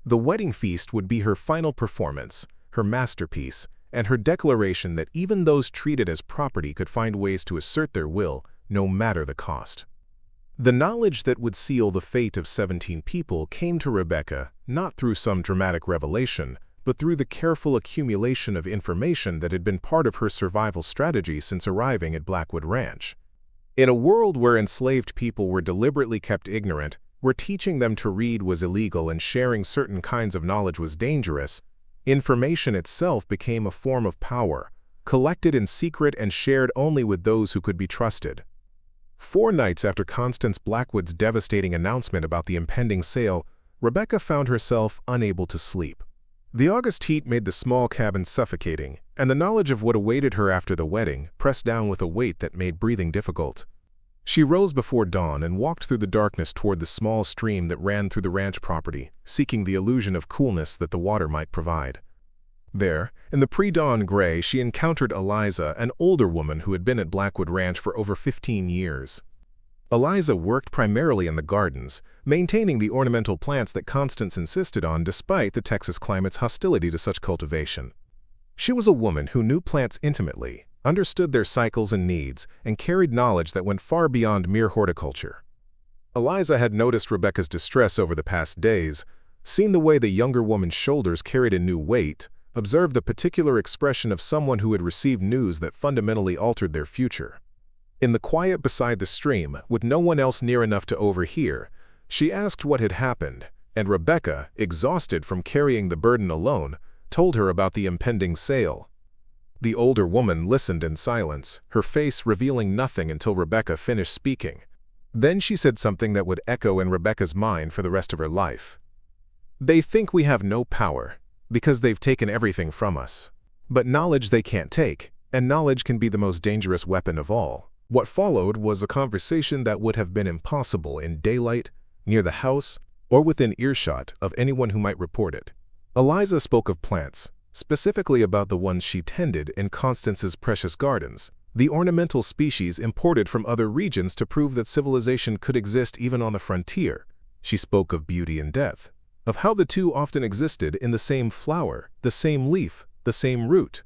The wedding feast would be her final performance, her masterpiece, and her declaration that even those treated as property could find ways to assert their will, no matter the cost. The knowledge that would seal the fate of 17 people came to Rebecca not through some dramatic revelation, but through the careful accumulation of information that had been part of her survival strategy since arriving at Blackwood Ranch. In a world where enslaved people were deliberately kept ignorant, where teaching them to read was illegal and sharing certain kinds of knowledge was dangerous, information itself became a form of power, collected in secret and shared only with those who could be trusted. 4 nights after Constance Blackwood's devastating announcement about the impending sale, Rebecca found herself unable to sleep. The August heat made the small cabin suffocating, and the knowledge of what awaited her after the wedding pressed down with a weight that made breathing difficult. She rose before dawn and walked through the darkness toward the small stream that ran through the ranch property, seeking the illusion of coolness that the water might provide. There, in the pre-dawn gray, she encountered Eliza, an older woman who had been at Blackwood Ranch for over 15 years. Eliza worked primarily in the gardens, maintaining the ornamental plants that Constance insisted on despite the Texas climate's hostility to such cultivation. She was a woman who knew plants intimately, understood their cycles and needs, and carried knowledge that went far beyond mere horticulture. Eliza had noticed Rebecca's distress over the past days, seen the way the younger woman's shoulders carried a new weight, observed the particular expression of someone who had received news that fundamentally altered their future. In the quiet beside the stream, with no one else near enough to overhear, she asked what had happened, and Rebecca, exhausted from carrying the burden alone, told her about the impending sale. The older woman listened in silence, her face revealing nothing until Rebecca finished speaking. Then she said something that would echo in Rebecca's mind for the rest of her life. "They think we have no power, because they've taken everything from us. But knowledge they can't take, and knowledge can be the most dangerous weapon of all." What followed was a conversation that would have been impossible in daylight, near the house, or within earshot of anyone who might report it. Eliza spoke of plants, specifically about the ones she tended in Constance's precious gardens, the ornamental species imported from other regions to prove that civilization could exist even on the frontier. She spoke of beauty and death, of how the two often existed in the same flower, the same leaf, the same root.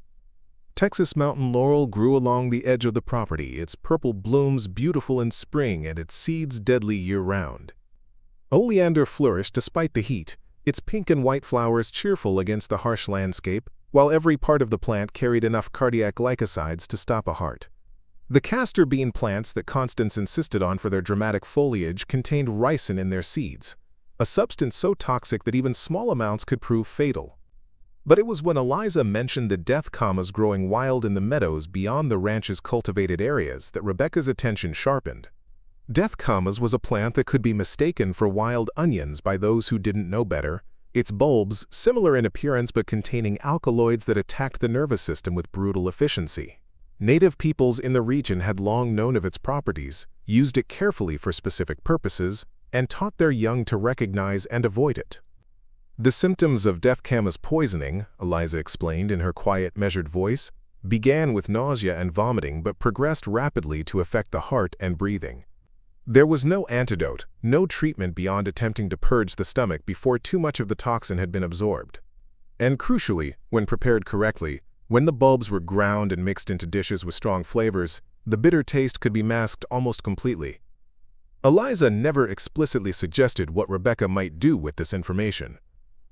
Texas mountain laurel grew along the edge of the property, its purple blooms beautiful in spring and its seeds deadly year-round. Oleander flourished despite the heat, its pink and white flowers cheerful against the harsh landscape, while every part of the plant carried enough cardiac glycosides to stop a heart. The castor bean plants that Constance insisted on for their dramatic foliage contained ricin in their seeds, a substance so toxic that even small amounts could prove fatal. But it was when Eliza mentioned the death commas growing wild in the meadows beyond the ranch's cultivated areas that Rebecca's attention sharpened. Death commas was a plant that could be mistaken for wild onions by those who didn't know better, its bulbs similar in appearance but containing alkaloids that attacked the nervous system with brutal efficiency. Native peoples in the region had long known of its properties, used it carefully for specific purposes, and taught their young to recognize and avoid it. The symptoms of death commas poisoning, Eliza explained in her quiet, measured voice, began with nausea and vomiting but progressed rapidly to affect the heart and breathing. There was no antidote, no treatment beyond attempting to purge the stomach before too much of the toxin had been absorbed. And crucially, when prepared correctly, when the bulbs were ground and mixed into dishes with strong flavors, the bitter taste could be masked almost completely. Eliza never explicitly suggested what Rebecca might do with this information.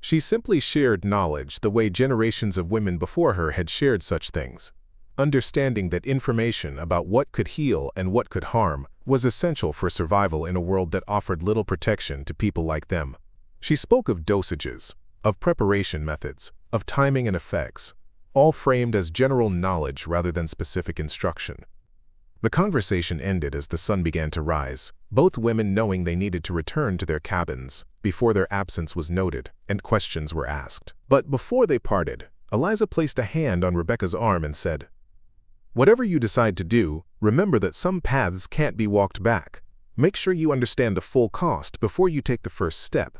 She simply shared knowledge the way generations of women before her had shared such things, understanding that information about what could heal and what could harm was essential for survival in a world that offered little protection to people like them. She spoke of dosages, of preparation methods, of timing and effects, all framed as general knowledge rather than specific instruction. The conversation ended as the sun began to rise, both women knowing they needed to return to their cabins before their absence was noted and questions were asked. But before they parted, Eliza placed a hand on Rebecca's arm and said, "Whatever you decide to do, remember that some paths can't be walked back. Make sure you understand the full cost before you take the first step."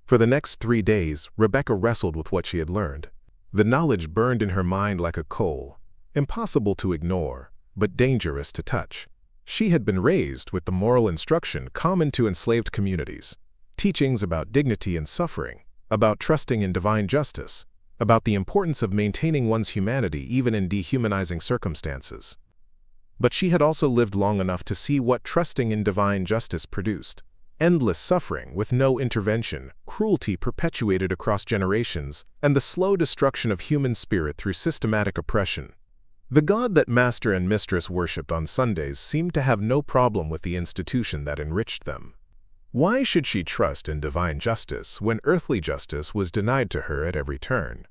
For the next 3 days, Rebecca wrestled with what she had learned. The knowledge burned in her mind like a coal, impossible to ignore, but dangerous to touch. She had been raised with the moral instruction common to enslaved communities, teachings about dignity and suffering, about trusting in divine justice, about the importance of maintaining one's humanity even in dehumanizing circumstances. But she had also lived long enough to see what trusting in divine justice produced. Endless suffering with no intervention, cruelty perpetuated across generations, and the slow destruction of human spirit through systematic oppression. The god that master and mistress worshipped on Sundays seemed to have no problem with the institution that enriched them. Why should she trust in divine justice when earthly justice was denied to her at every turn?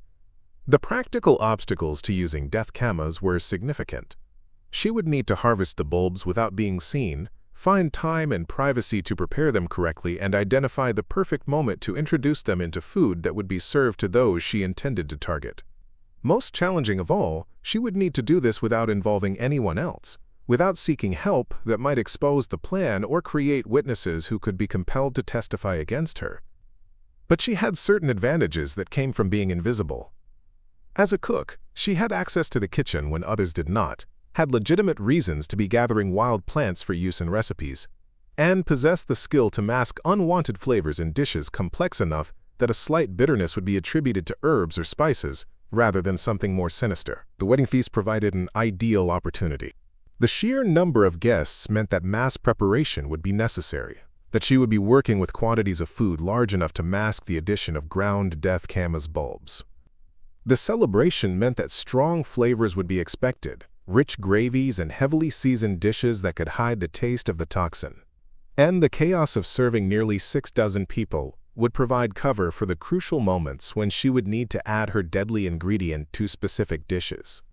The practical obstacles to using death camas were significant. She would need to harvest the bulbs without being seen, find time and privacy to prepare them correctly, and identify the perfect moment to introduce them into food that would be served to those she intended to target. Most challenging of all, she would need to do this without involving anyone else, without seeking help that might expose the plan or create witnesses who could be compelled to testify against her. But she had certain advantages that came from being invisible. As a cook, she had access to the kitchen when others did not, had legitimate reasons to be gathering wild plants for use in recipes, and possessed the skill to mask unwanted flavors in dishes complex enough that a slight bitterness would be attributed to herbs or spices rather than something more sinister. The wedding feast provided an ideal opportunity. The sheer number of guests meant that mass preparation would be necessary, that she would be working with quantities of food large enough to mask the addition of ground death camas bulbs. The celebration meant that strong flavors would be expected, rich gravies and heavily seasoned dishes that could hide the taste of the toxin. And the chaos of serving nearly 6 dozen people would provide cover for the crucial moments when she would need to add her deadly ingredient to specific dishes.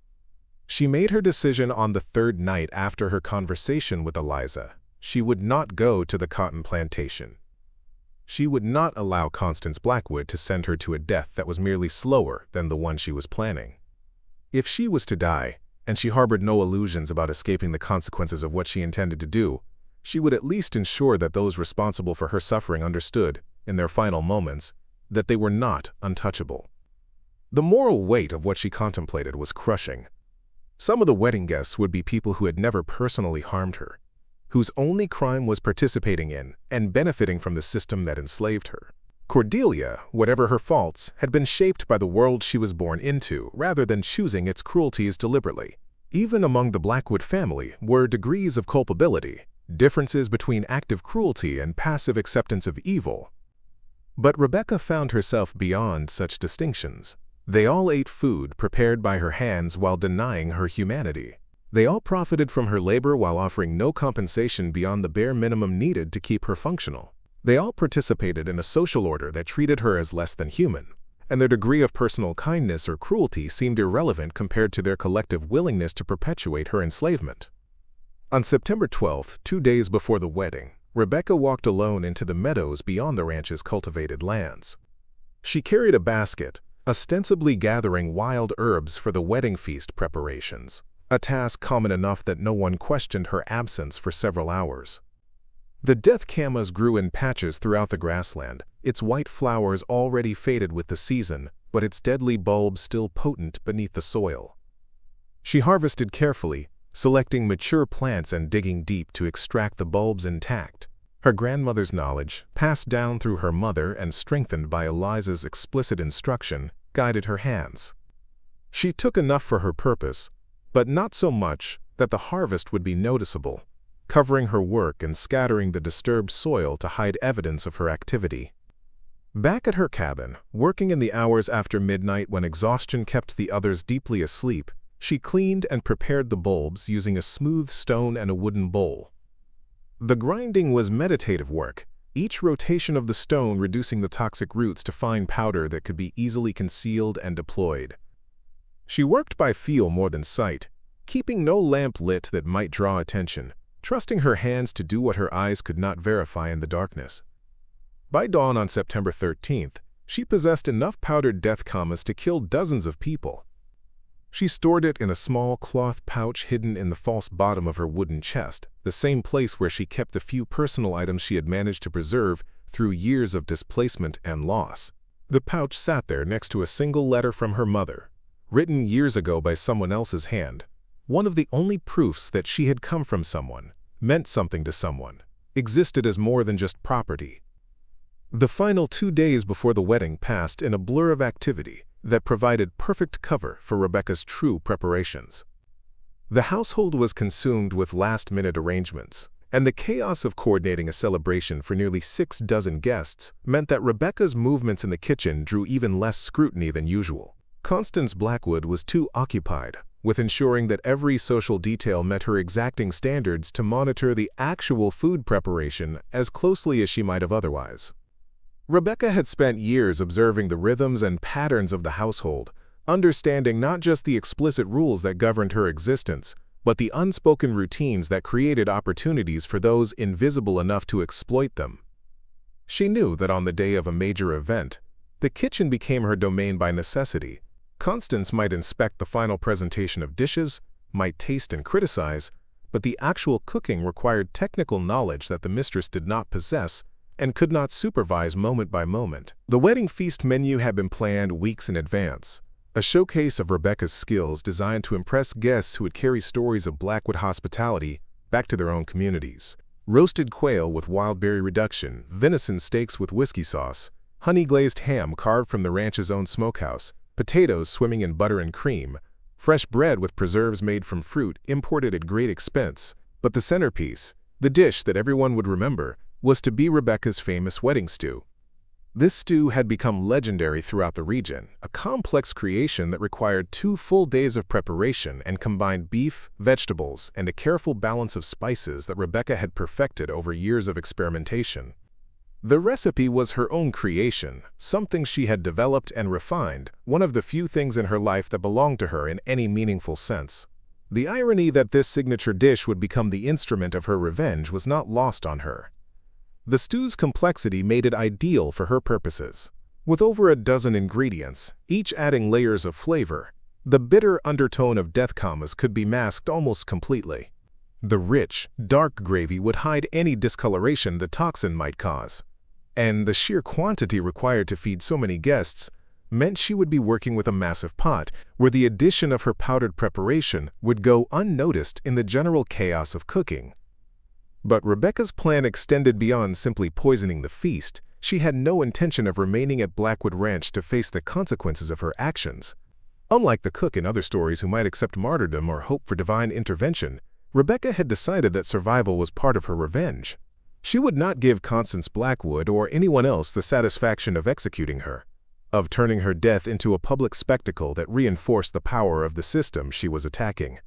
She made her decision on the third night after her conversation with Eliza. She would not go to the cotton plantation. She would not allow Constance Blackwood to send her to a death that was merely slower than the one she was planning. If she was to die, and she harbored no illusions about escaping the consequences of what she intended to do, she would at least ensure that those responsible for her suffering understood, in their final moments, that they were not untouchable. The moral weight of what she contemplated was crushing. Some of the wedding guests would be people who had never personally harmed her, whose only crime was participating in and benefiting from the system that enslaved her. Cordelia, whatever her faults, had been shaped by the world she was born into rather than choosing its cruelties deliberately. Even among the Blackwood family were degrees of culpability, differences between active cruelty and passive acceptance of evil. But Rebecca found herself beyond such distinctions. They all ate food prepared by her hands while denying her humanity. They all profited from her labor while offering no compensation beyond the bare minimum needed to keep her functional. They all participated in a social order that treated her as less than human, and their degree of personal kindness or cruelty seemed irrelevant compared to their collective willingness to perpetuate her enslavement. On September 12th, 2 days before the wedding, Rebecca walked alone into the meadows beyond the ranch's cultivated lands. She carried a basket, ostensibly gathering wild herbs for the wedding feast preparations, a task common enough that no one questioned her absence for several hours. The death camas grew in patches throughout the grassland, its white flowers already faded with the season, but its deadly bulbs still potent beneath the soil. She harvested carefully, selecting mature plants and digging deep to extract the bulbs intact. Her grandmother's knowledge, passed down through her mother and strengthened by Eliza's explicit instruction, guided her hands. She took enough for her purpose, but not so much that the harvest would be noticeable, covering her work and scattering the disturbed soil to hide evidence of her activity. Back at her cabin, working in the hours after midnight when exhaustion kept the others deeply asleep, she cleaned and prepared the bulbs using a smooth stone and a wooden bowl. The grinding was meditative work, each rotation of the stone reducing the toxic roots to fine powder that could be easily concealed and deployed. She worked by feel more than sight, keeping no lamp lit that might draw attention, trusting her hands to do what her eyes could not verify in the darkness. By dawn on September 13th, she possessed enough powdered death camas to kill dozens of people. She stored it in a small cloth pouch hidden in the false bottom of her wooden chest, the same place where she kept the few personal items she had managed to preserve through years of displacement and loss. The pouch sat there next to a single letter from her mother, written years ago by someone else's hand, one of the only proofs that she had come from someone, meant something to someone, existed as more than just property. The final 2 days before the wedding passed in a blur of activity that provided perfect cover for Rebecca's true preparations. The household was consumed with last-minute arrangements, and the chaos of coordinating a celebration for nearly 6 dozen guests meant that Rebecca's movements in the kitchen drew even less scrutiny than usual. Constance Blackwood was too occupied with ensuring that every social detail met her exacting standards to monitor the actual food preparation as closely as she might have otherwise. Rebecca had spent years observing the rhythms and patterns of the household, understanding not just the explicit rules that governed her existence, but the unspoken routines that created opportunities for those invisible enough to exploit them. She knew that on the day of a major event, the kitchen became her domain by necessity. Constance might inspect the final presentation of dishes, might taste and criticize, but the actual cooking required technical knowledge that the mistress did not possess and could not supervise moment by moment. The wedding feast menu had been planned weeks in advance, a showcase of Rebecca's skills designed to impress guests who would carry stories of Blackwood hospitality back to their own communities. Roasted quail with wild berry reduction, venison steaks with whiskey sauce, honey-glazed ham carved from the ranch's own smokehouse, potatoes swimming in butter and cream, fresh bread with preserves made from fruit imported at great expense. But the centerpiece, the dish that everyone would remember, was to be Rebecca's famous wedding stew. This stew had become legendary throughout the region, a complex creation that required 2 full days of preparation and combined beef, vegetables, and a careful balance of spices that Rebecca had perfected over years of experimentation. The recipe was her own creation, something she had developed and refined, one of the few things in her life that belonged to her in any meaningful sense. The irony that this signature dish would become the instrument of her revenge was not lost on her. The stew's complexity made it ideal for her purposes. With over 12 ingredients, each adding layers of flavor, the bitter undertone of death commas could be masked almost completely. The rich, dark gravy would hide any discoloration the toxin might cause. And the sheer quantity required to feed so many guests meant she would be working with a massive pot, where the addition of her powdered preparation would go unnoticed in the general chaos of cooking. But Rebecca's plan extended beyond simply poisoning the feast. She had no intention of remaining at Blackwood Ranch to face the consequences of her actions. Unlike the cook in other stories who might accept martyrdom or hope for divine intervention, Rebecca had decided that survival was part of her revenge. She would not give Constance Blackwood or anyone else the satisfaction of executing her, of turning her death into a public spectacle that reinforced the power of the system she was attacking.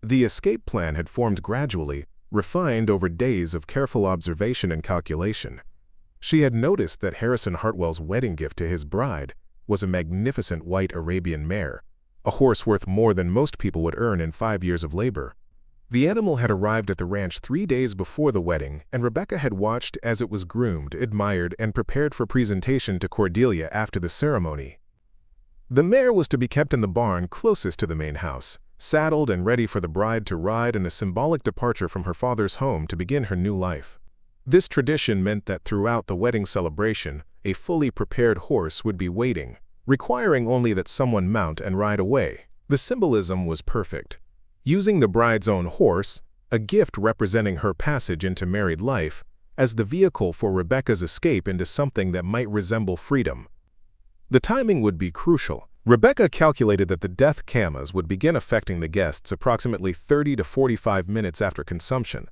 The escape plan had formed gradually, refined over days of careful observation and calculation. She had noticed that Harrison Hartwell's wedding gift to his bride was a magnificent white Arabian mare, a horse worth more than most people would earn in 5 years of labor. The animal had arrived at the ranch 3 days before the wedding, and Rebecca had watched as it was groomed, admired, and prepared for presentation to Cordelia after the ceremony. The mare was to be kept in the barn closest to the main house, saddled and ready for the bride to ride in a symbolic departure from her father's home to begin her new life. This tradition meant that throughout the wedding celebration, a fully prepared horse would be waiting, requiring only that someone mount and ride away. The symbolism was perfect. Using the bride's own horse, a gift representing her passage into married life, as the vehicle for Rebecca's escape into something that might resemble freedom. The timing would be crucial. Rebecca calculated that the death commas would begin affecting the guests approximately 30 to 45 minutes after consumption,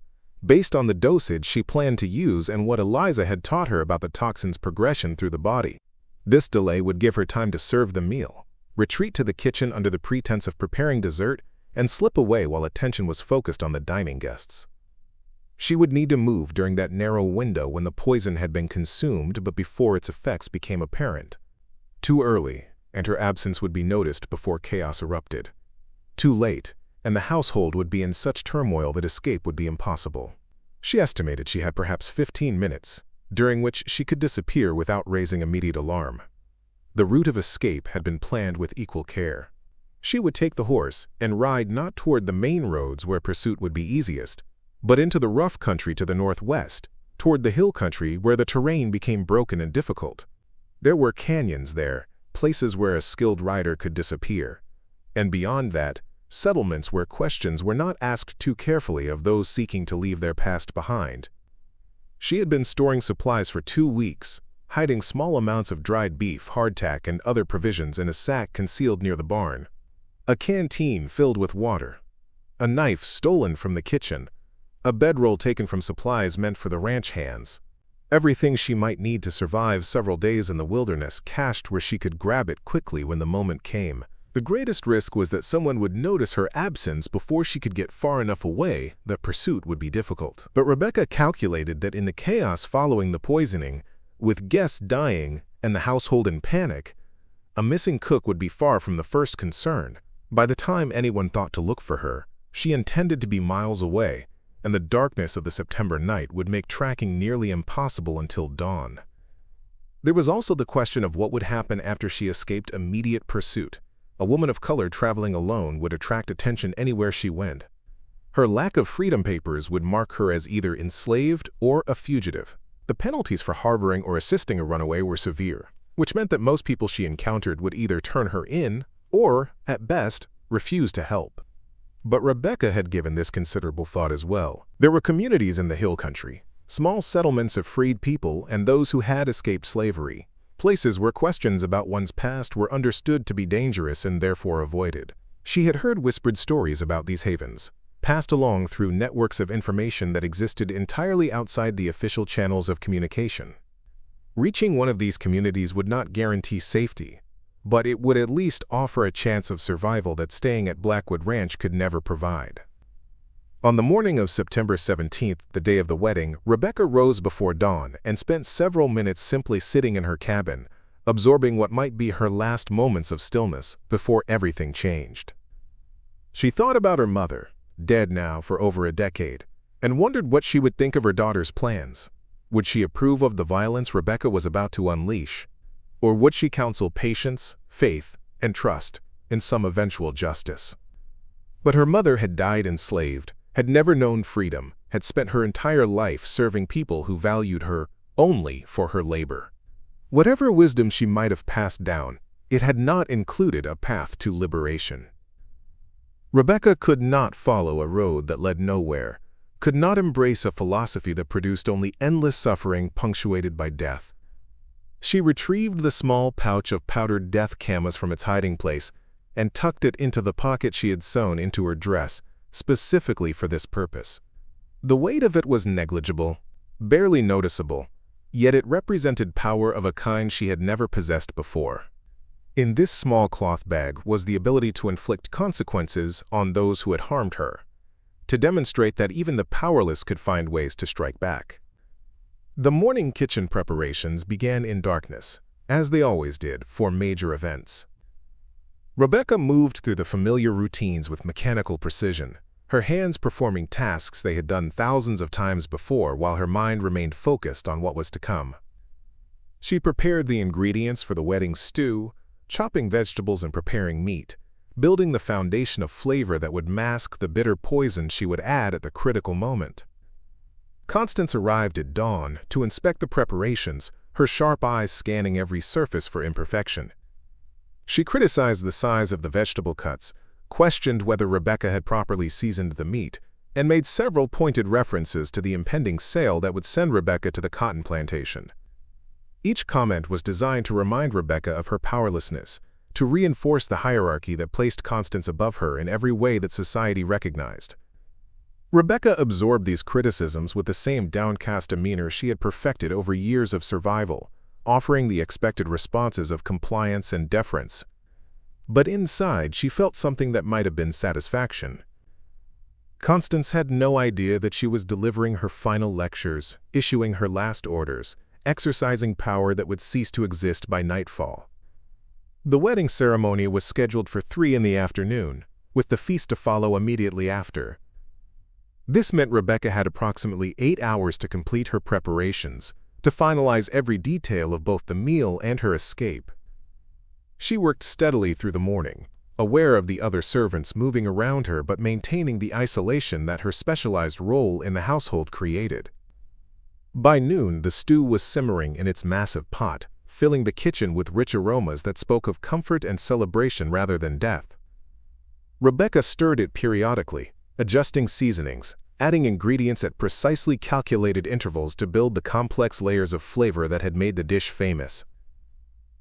based on the dosage she planned to use and what Eliza had taught her about the toxin's progression through the body. This delay would give her time to serve the meal, retreat to the kitchen under the pretense of preparing dessert, and slip away while attention was focused on the dining guests. She would need to move during that narrow window when the poison had been consumed but before its effects became apparent. Too early, and her absence would be noticed before chaos erupted. Too late, and the household would be in such turmoil that escape would be impossible. She estimated she had perhaps 15 minutes, during which she could disappear without raising immediate alarm. The route of escape had been planned with equal care. She would take the horse and ride not toward the main roads where pursuit would be easiest, but into the rough country to the northwest, toward the hill country where the terrain became broken and difficult. There were canyons there, places where a skilled rider could disappear, and beyond that, settlements where questions were not asked too carefully of those seeking to leave their past behind. She had been storing supplies for 2 weeks, hiding small amounts of dried beef, hardtack, and other provisions in a sack concealed near the barn. A canteen filled with water, a knife stolen from the kitchen, a bedroll taken from supplies meant for the ranch hands. Everything she might need to survive several days in the wilderness cached where she could grab it quickly when the moment came. The greatest risk was that someone would notice her absence before she could get far enough away that pursuit would be difficult. But Rebecca calculated that in the chaos following the poisoning, with guests dying and the household in panic, a missing cook would be far from the first concern. By the time anyone thought to look for her, she intended to be miles away, and the darkness of the September night would make tracking nearly impossible until dawn. There was also the question of what would happen after she escaped immediate pursuit. A woman of color traveling alone would attract attention anywhere she went. Her lack of freedom papers would mark her as either enslaved or a fugitive. The penalties for harboring or assisting a runaway were severe, which meant that most people she encountered would either turn her in or, at best, refuse to help. But Rebecca had given this considerable thought as well. There were communities in the hill country, small settlements of freed people and those who had escaped slavery, places where questions about one's past were understood to be dangerous and therefore avoided. She had heard whispered stories about these havens, passed along through networks of information that existed entirely outside the official channels of communication. Reaching one of these communities would not guarantee safety, but it would at least offer a chance of survival that staying at Blackwood Ranch could never provide. On the morning of September 17th, the day of the wedding, Rebecca rose before dawn and spent several minutes simply sitting in her cabin, absorbing what might be her last moments of stillness before everything changed. She thought about her mother, dead now for over a decade, and wondered what she would think of her daughter's plans. Would she approve of the violence Rebecca was about to unleash? Or would she counsel patience, faith, and trust in some eventual justice? But her mother had died enslaved, had never known freedom, had spent her entire life serving people who valued her only for her labor. Whatever wisdom she might have passed down, it had not included a path to liberation. Rebecca could not follow a road that led nowhere, could not embrace a philosophy that produced only endless suffering punctuated by death. She retrieved the small pouch of powdered death camas from its hiding place and tucked it into the pocket she had sewn into her dress, specifically for this purpose. The weight of it was negligible, barely noticeable, yet it represented power of a kind she had never possessed before. In this small cloth bag was the ability to inflict consequences on those who had harmed her, to demonstrate that even the powerless could find ways to strike back. The morning kitchen preparations began in darkness, as they always did for major events. Rebecca moved through the familiar routines with mechanical precision, her hands performing tasks they had done thousands of times before while her mind remained focused on what was to come. She prepared the ingredients for the wedding stew, chopping vegetables and preparing meat, building the foundation of flavor that would mask the bitter poison she would add at the critical moment. Constance arrived at dawn to inspect the preparations, her sharp eyes scanning every surface for imperfection. She criticized the size of the vegetable cuts, questioned whether Rebecca had properly seasoned the meat, and made several pointed references to the impending sale that would send Rebecca to the cotton plantation. Each comment was designed to remind Rebecca of her powerlessness, to reinforce the hierarchy that placed Constance above her in every way that society recognized. Rebecca absorbed these criticisms with the same downcast demeanor she had perfected over years of survival, offering the expected responses of compliance and deference. But inside, she felt something that might have been satisfaction. Constance had no idea that she was delivering her final lectures, issuing her last orders, exercising power that would cease to exist by nightfall. The wedding ceremony was scheduled for 3 p.m, with the feast to follow immediately after. This meant Rebecca had approximately 8 hours to complete her preparations, to finalize every detail of both the meal and her escape. She worked steadily through the morning, aware of the other servants moving around her but maintaining the isolation that her specialized role in the household created. By noon, the stew was simmering in its massive pot, filling the kitchen with rich aromas that spoke of comfort and celebration rather than death. Rebecca stirred it periodically, adjusting seasonings, adding ingredients at precisely calculated intervals to build the complex layers of flavor that had made the dish famous.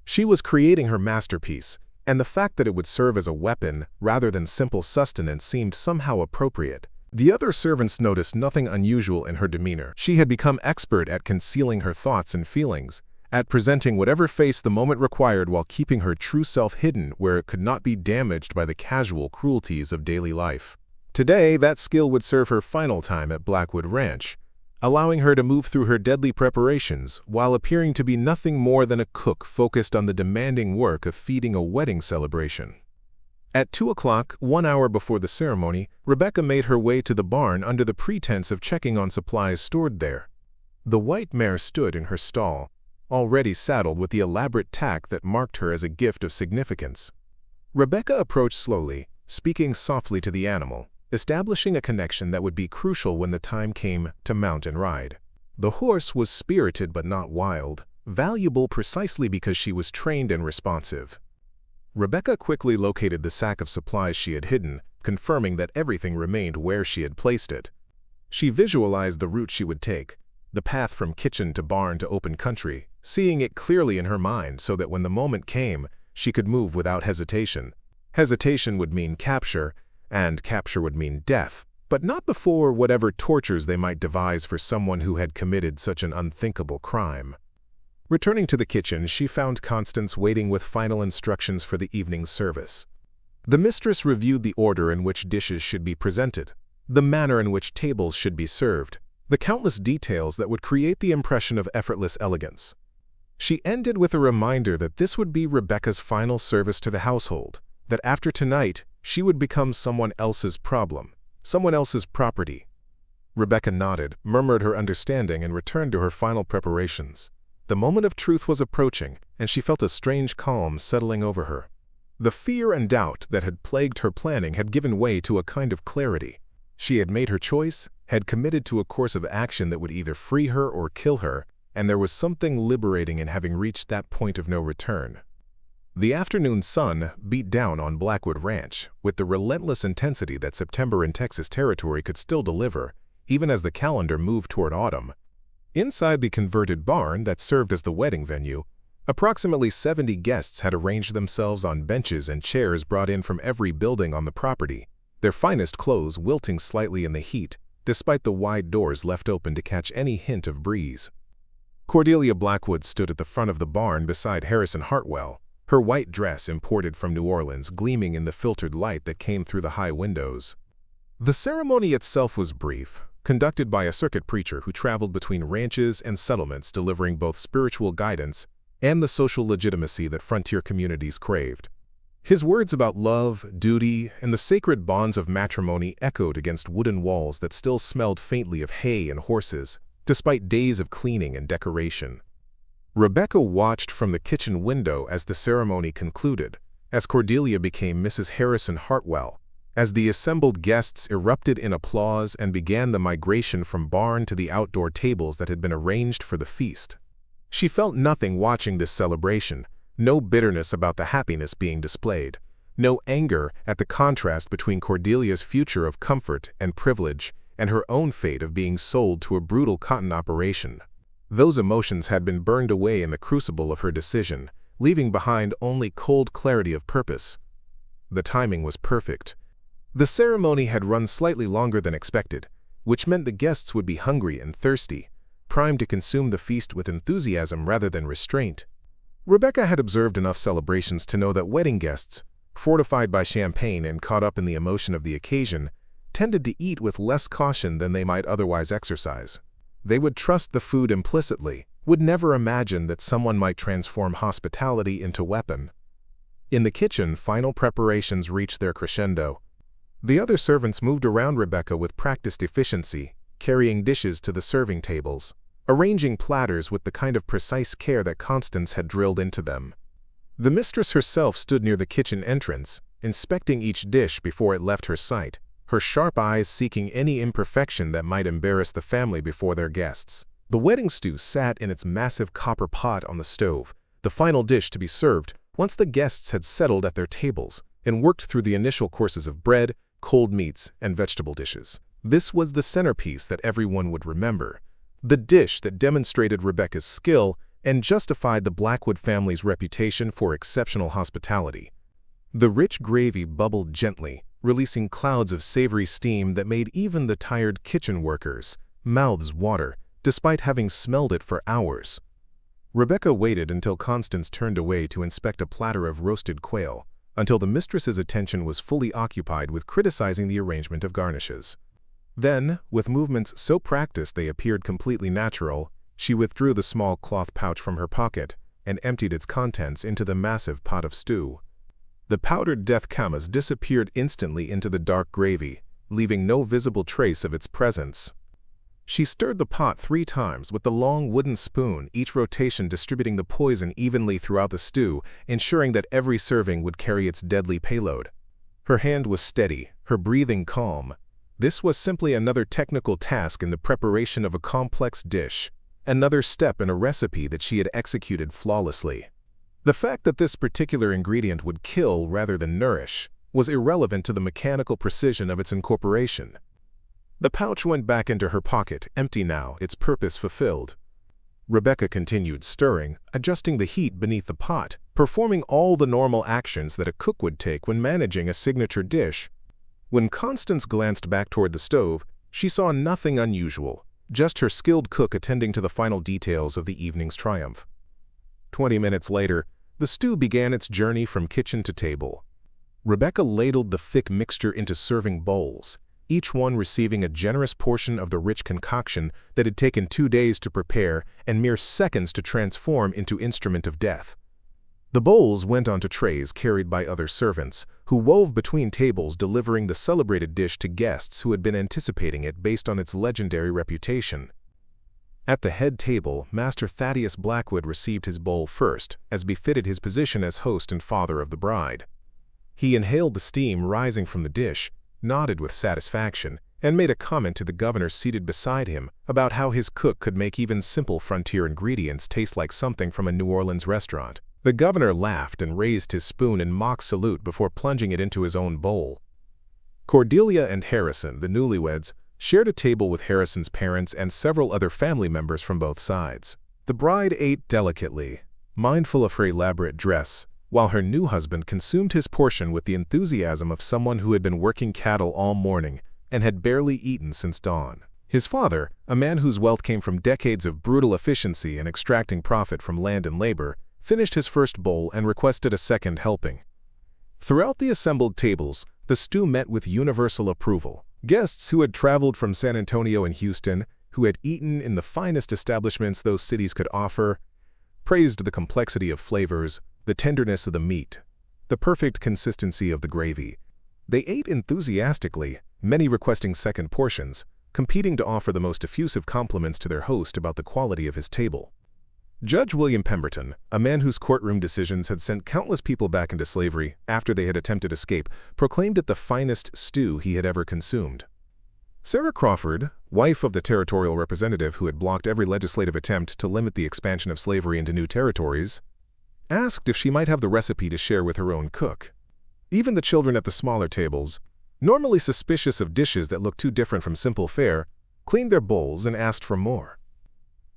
She was creating her masterpiece, and the fact that it would serve as a weapon rather than simple sustenance seemed somehow appropriate. The other servants noticed nothing unusual in her demeanor. She had become expert at concealing her thoughts and feelings, at presenting whatever face the moment required while keeping her true self hidden where it could not be damaged by the casual cruelties of daily life. Today, that skill would serve her final time at Blackwood Ranch, allowing her to move through her deadly preparations while appearing to be nothing more than a cook focused on the demanding work of feeding a wedding celebration. At 2 o'clock, 1 hour before the ceremony, Rebecca made her way to the barn under the pretense of checking on supplies stored there. The white mare stood in her stall, already saddled with the elaborate tack that marked her as a gift of significance. Rebecca approached slowly, speaking softly to the animal, establishing a connection that would be crucial when the time came to mount and ride. The horse was spirited but not wild, valuable precisely because she was trained and responsive. Rebecca quickly located the sack of supplies she had hidden, confirming that everything remained where she had placed it. She visualized the route she would take, the path from kitchen to barn to open country, seeing it clearly in her mind so that when the moment came, she could move without hesitation. Hesitation would mean capture, and capture would mean death, but not before whatever tortures they might devise for someone who had committed such an unthinkable crime. Returning to the kitchen, she found Constance waiting with final instructions for the evening service. The mistress reviewed the order in which dishes should be presented, the manner in which tables should be served, the countless details that would create the impression of effortless elegance. She ended with a reminder that this would be Rebecca's final service to the household, that after tonight, she would become someone else's problem, someone else's property. Rebecca nodded, murmured her understanding, and returned to her final preparations. The moment of truth was approaching, and she felt a strange calm settling over her. The fear and doubt that had plagued her planning had given way to a kind of clarity. She had made her choice, had committed to a course of action that would either free her or kill her, and there was something liberating in having reached that point of no return. The afternoon sun beat down on Blackwood Ranch with the relentless intensity that September in Texas territory could still deliver, even as the calendar moved toward autumn. Inside the converted barn that served as the wedding venue, approximately 70 guests had arranged themselves on benches and chairs brought in from every building on the property, their finest clothes wilting slightly in the heat, despite the wide doors left open to catch any hint of breeze. Cordelia Blackwood stood at the front of the barn beside Harrison Hartwell, her white dress imported from New Orleans gleaming in the filtered light that came through the high windows. The ceremony itself was brief, conducted by a circuit preacher who traveled between ranches and settlements delivering both spiritual guidance and the social legitimacy that frontier communities craved. His words about love, duty, and the sacred bonds of matrimony echoed against wooden walls that still smelled faintly of hay and horses, despite days of cleaning and decoration. Rebecca watched from the kitchen window as the ceremony concluded, as Cordelia became Mrs. Harrison Hartwell, as the assembled guests erupted in applause and began the migration from barn to the outdoor tables that had been arranged for the feast. She felt nothing watching this celebration, no bitterness about the happiness being displayed, no anger at the contrast between Cordelia's future of comfort and privilege and her own fate of being sold to a brutal cotton operation. Those emotions had been burned away in the crucible of her decision, leaving behind only cold clarity of purpose. The timing was perfect. The ceremony had run slightly longer than expected, which meant the guests would be hungry and thirsty, primed to consume the feast with enthusiasm rather than restraint. Rebecca had observed enough celebrations to know that wedding guests, fortified by champagne and caught up in the emotion of the occasion, tended to eat with less caution than they might otherwise exercise. They would trust the food implicitly, would never imagine that someone might transform hospitality into weapon. In the kitchen, final preparations reached their crescendo. The other servants moved around Rebecca with practiced efficiency, carrying dishes to the serving tables, arranging platters with the kind of precise care that Constance had drilled into them. The mistress herself stood near the kitchen entrance, inspecting each dish before it left her sight, her sharp eyes seeking any imperfection that might embarrass the family before their guests. The wedding stew sat in its massive copper pot on the stove, the final dish to be served once the guests had settled at their tables and worked through the initial courses of bread, cold meats, and vegetable dishes. This was the centerpiece that everyone would remember, the dish that demonstrated Rebecca's skill and justified the Blackwood family's reputation for exceptional hospitality. The rich gravy bubbled gently, releasing clouds of savory steam that made even the tired kitchen workers' mouths water, despite having smelled it for hours. Rebecca waited until Constance turned away to inspect a platter of roasted quail, until the mistress's attention was fully occupied with criticizing the arrangement of garnishes. Then, with movements so practiced they appeared completely natural, she withdrew the small cloth pouch from her pocket and emptied its contents into the massive pot of stew. The powdered death camas disappeared instantly into the dark gravy, leaving no visible trace of its presence. She stirred the pot 3 times with the long wooden spoon, each rotation distributing the poison evenly throughout the stew, ensuring that every serving would carry its deadly payload. Her hand was steady, her breathing calm. This was simply another technical task in the preparation of a complex dish, another step in a recipe that she had executed flawlessly. The fact that this particular ingredient would kill rather than nourish was irrelevant to the mechanical precision of its incorporation. The pouch went back into her pocket, empty now, its purpose fulfilled. Rebecca continued stirring, adjusting the heat beneath the pot, performing all the normal actions that a cook would take when managing a signature dish. When Constance glanced back toward the stove, she saw nothing unusual, just her skilled cook attending to the final details of the evening's triumph. 20 minutes later, the stew began its journey from kitchen to table. Rebecca ladled the thick mixture into serving bowls, each one receiving a generous portion of the rich concoction that had taken 2 days to prepare and mere seconds to transform into instrument of death. The bowls went onto trays carried by other servants, who wove between tables delivering the celebrated dish to guests who had been anticipating it based on its legendary reputation. At the head table, Master Thaddeus Blackwood received his bowl first, as befitted his position as host and father of the bride. He inhaled the steam rising from the dish, nodded with satisfaction, and made a comment to the governor seated beside him about how his cook could make even simple frontier ingredients taste like something from a New Orleans restaurant. The governor laughed and raised his spoon in mock salute before plunging it into his own bowl. Cordelia and Harrison, the newlyweds, shared a table with Harrison's parents and several other family members from both sides. The bride ate delicately, mindful of her elaborate dress, while her new husband consumed his portion with the enthusiasm of someone who had been working cattle all morning and had barely eaten since dawn. His father, a man whose wealth came from decades of brutal efficiency and extracting profit from land and labor, finished his first bowl and requested a second helping. Throughout the assembled tables, the stew met with universal approval. Guests who had traveled from San Antonio and Houston, who had eaten in the finest establishments those cities could offer, praised the complexity of flavors, the tenderness of the meat, the perfect consistency of the gravy. They ate enthusiastically, many requesting second portions, competing to offer the most effusive compliments to their host about the quality of his table. Judge William Pemberton, a man whose courtroom decisions had sent countless people back into slavery after they had attempted escape, proclaimed it the finest stew he had ever consumed. Sarah Crawford, wife of the territorial representative who had blocked every legislative attempt to limit the expansion of slavery into new territories, asked if she might have the recipe to share with her own cook. Even the children at the smaller tables, normally suspicious of dishes that looked too different from simple fare, cleaned their bowls and asked for more.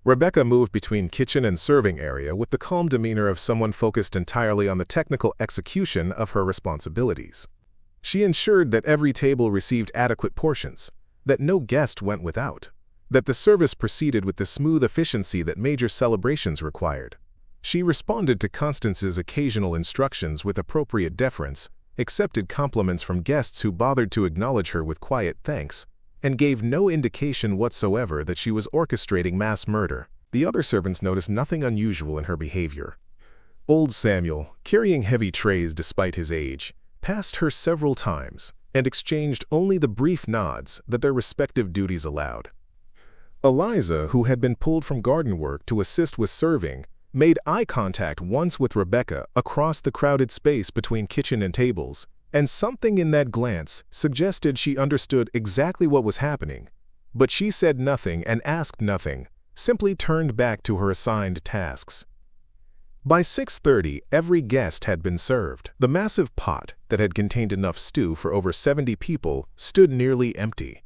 Rebecca moved between kitchen and serving area with the calm demeanor of someone focused entirely on the technical execution of her responsibilities. She ensured that every table received adequate portions, that no guest went without, that the service proceeded with the smooth efficiency that major celebrations required. She responded to Constance's occasional instructions with appropriate deference, accepted compliments from guests who bothered to acknowledge her with quiet thanks, and gave no indication whatsoever that she was orchestrating mass murder. The other servants noticed nothing unusual in her behavior. Old Samuel, carrying heavy trays despite his age, passed her several times and exchanged only the brief nods that their respective duties allowed. Eliza, who had been pulled from garden work to assist with serving, made eye contact once with Rebecca across the crowded space between kitchen and tables, and something in that glance suggested she understood exactly what was happening. But she said nothing and asked nothing, simply turned back to her assigned tasks. By 6:30, every guest had been served. The massive pot that had contained enough stew for over 70 people stood nearly empty,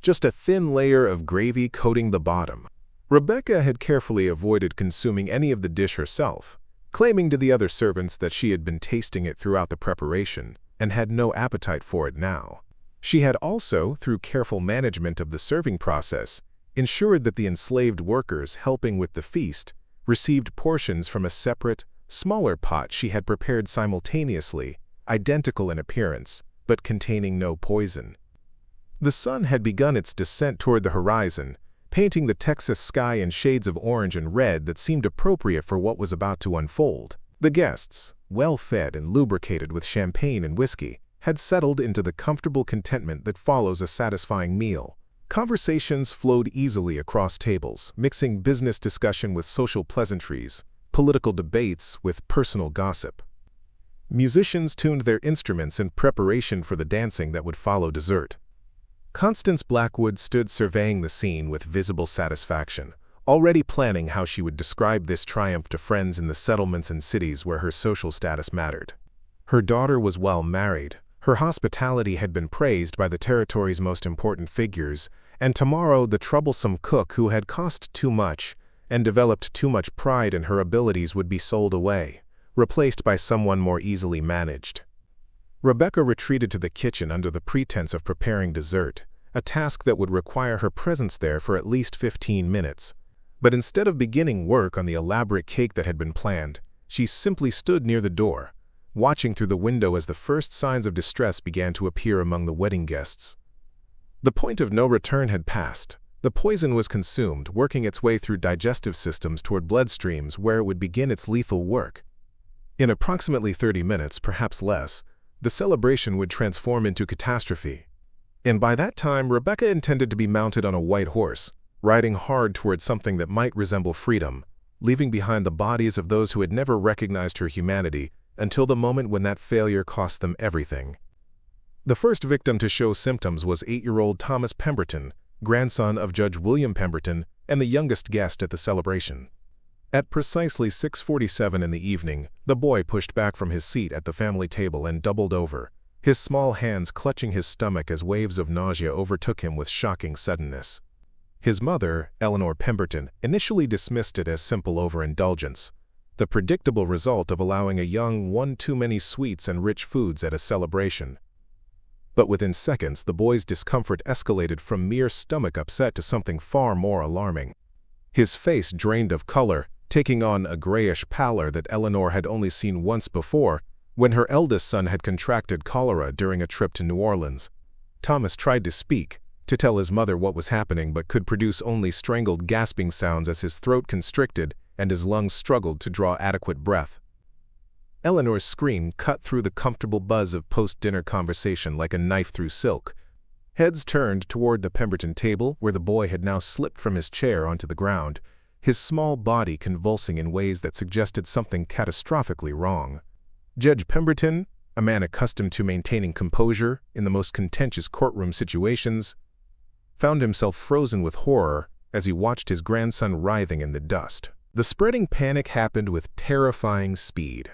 just a thin layer of gravy coating the bottom. Rebecca had carefully avoided consuming any of the dish herself, claiming to the other servants that she had been tasting it throughout the preparation, and had no appetite for it now. She had also, through careful management of the serving process, ensured that the enslaved workers helping with the feast received portions from a separate, smaller pot she had prepared simultaneously, identical in appearance, but containing no poison. The sun had begun its descent toward the horizon, painting the Texas sky in shades of orange and red that seemed appropriate for what was about to unfold. The guests, well fed and lubricated with champagne and whiskey, had settled into the comfortable contentment that follows a satisfying meal. Conversations flowed easily across tables, mixing business discussion with social pleasantries, political debates with personal gossip. Musicians tuned their instruments in preparation for the dancing that would follow dessert. Constance Blackwood stood surveying the scene with visible satisfaction, already planning how she would describe this triumph to friends in the settlements and cities where her social status mattered. Her daughter was well married, her hospitality had been praised by the territory's most important figures, and tomorrow the troublesome cook who had cost too much and developed too much pride in her abilities would be sold away, replaced by someone more easily managed. Rebecca retreated to the kitchen under the pretense of preparing dessert, a task that would require her presence there for at least 15 minutes. But instead of beginning work on the elaborate cake that had been planned, she simply stood near the door, watching through the window as the first signs of distress began to appear among the wedding guests. The point of no return had passed. The poison was consumed, working its way through digestive systems toward bloodstreams where it would begin its lethal work. In approximately 30 minutes, perhaps less, the celebration would transform into catastrophe. And by that time, Rebecca intended to be mounted on a white horse, riding hard toward something that might resemble freedom, leaving behind the bodies of those who had never recognized her humanity until the moment when that failure cost them everything. The first victim to show symptoms was 8-year-old Thomas Pemberton, grandson of Judge William Pemberton and the youngest guest at the celebration. At precisely 6:47 in the evening, the boy pushed back from his seat at the family table and doubled over, his small hands clutching his stomach as waves of nausea overtook him with shocking suddenness. His mother, Eleanor Pemberton, initially dismissed it as simple overindulgence, the predictable result of allowing a young one too many sweets and rich foods at a celebration. But within seconds, the boy's discomfort escalated from mere stomach upset to something far more alarming. His face drained of color, taking on a grayish pallor that Eleanor had only seen once before, when her eldest son had contracted cholera during a trip to New Orleans. Thomas tried to speak, to tell his mother what was happening, but could produce only strangled gasping sounds as his throat constricted and his lungs struggled to draw adequate breath. Eleanor's scream cut through the comfortable buzz of post-dinner conversation like a knife through silk. Heads turned toward the Pemberton table, where the boy had now slipped from his chair onto the ground, his small body convulsing in ways that suggested something catastrophically wrong. Judge Pemberton, a man accustomed to maintaining composure in the most contentious courtroom situations, found himself frozen with horror as he watched his grandson writhing in the dust. The spreading panic happened with terrifying speed.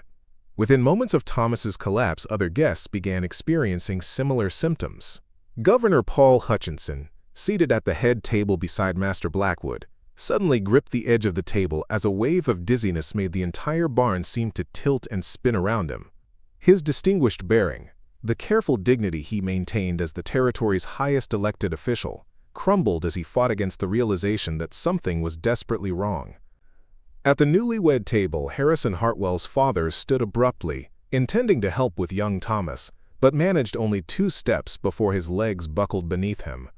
Within moments of Thomas's collapse, other guests began experiencing similar symptoms. Governor Paul Hutchinson, seated at the head table beside Master Blackwood, suddenly gripped the edge of the table as a wave of dizziness made the entire barn seem to tilt and spin around him. His distinguished bearing, the careful dignity he maintained as the territory's highest elected official, crumbled as he fought against the realization that something was desperately wrong. At the newlywed table, Harrison Hartwell's father stood abruptly, intending to help with young Thomas, but managed only 2 steps before his legs buckled beneath him.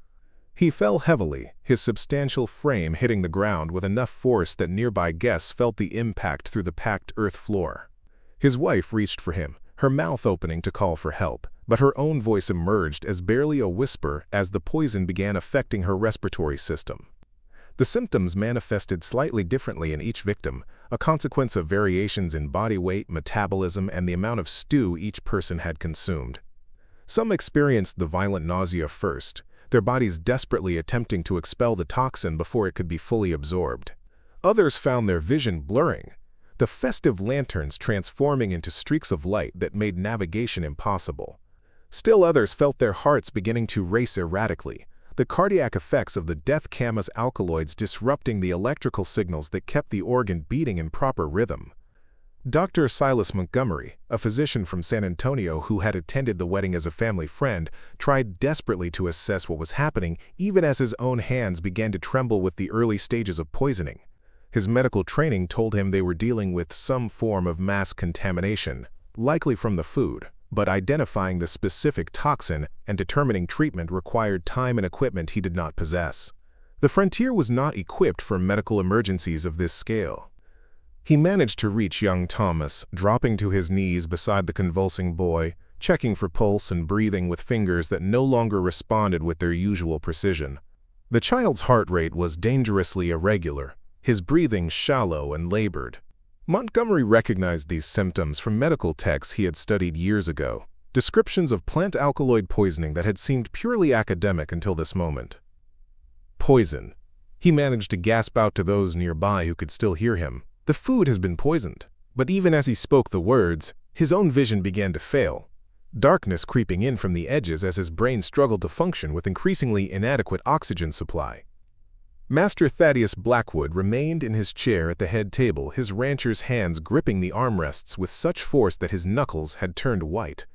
He fell heavily, his substantial frame hitting the ground with enough force that nearby guests felt the impact through the packed earth floor. His wife reached for him, her mouth opening to call for help, but her own voice emerged as barely a whisper as the poison began affecting her respiratory system. The symptoms manifested slightly differently in each victim, a consequence of variations in body weight, metabolism, and the amount of stew each person had consumed. Some experienced the violent nausea first, their bodies desperately attempting to expel the toxin before it could be fully absorbed. Others found their vision blurring, the festive lanterns transforming into streaks of light that made navigation impossible. Still others felt their hearts beginning to race erratically, the cardiac effects of the death camas alkaloids disrupting the electrical signals that kept the organ beating in proper rhythm. Dr. Silas Montgomery, a physician from San Antonio who had attended the wedding as a family friend, tried desperately to assess what was happening even as his own hands began to tremble with the early stages of poisoning. His medical training told him they were dealing with some form of mass contamination, likely from the food, but identifying the specific toxin and determining treatment required time and equipment he did not possess. The frontier was not equipped for medical emergencies of this scale. He managed to reach young Thomas, dropping to his knees beside the convulsing boy, checking for pulse and breathing with fingers that no longer responded with their usual precision. The child's heart rate was dangerously irregular, his breathing shallow and labored. Montgomery recognized these symptoms from medical texts he had studied years ago, descriptions of plant alkaloid poisoning that had seemed purely academic until this moment. Poison. He managed to gasp out to those nearby who could still hear him. The food has been poisoned. But even as he spoke the words, his own vision began to fail, darkness creeping in from the edges as his brain struggled to function with increasingly inadequate oxygen supply. Master Thaddeus Blackwood remained in his chair at the head table, his rancher's hands gripping the armrests with such force that his knuckles had turned white.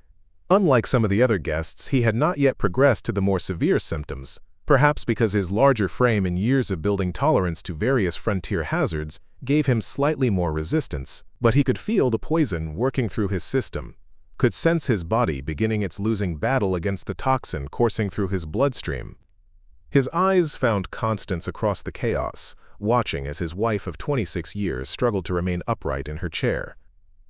Unlike some of the other guests, he had not yet progressed to the more severe symptoms, perhaps because his larger frame and years of building tolerance to various frontier hazards gave him slightly more resistance, but he could feel the poison working through his system, could sense his body beginning its losing battle against the toxin coursing through his bloodstream. His eyes found Constance across the chaos, watching as his wife of 26 years struggled to remain upright in her chair.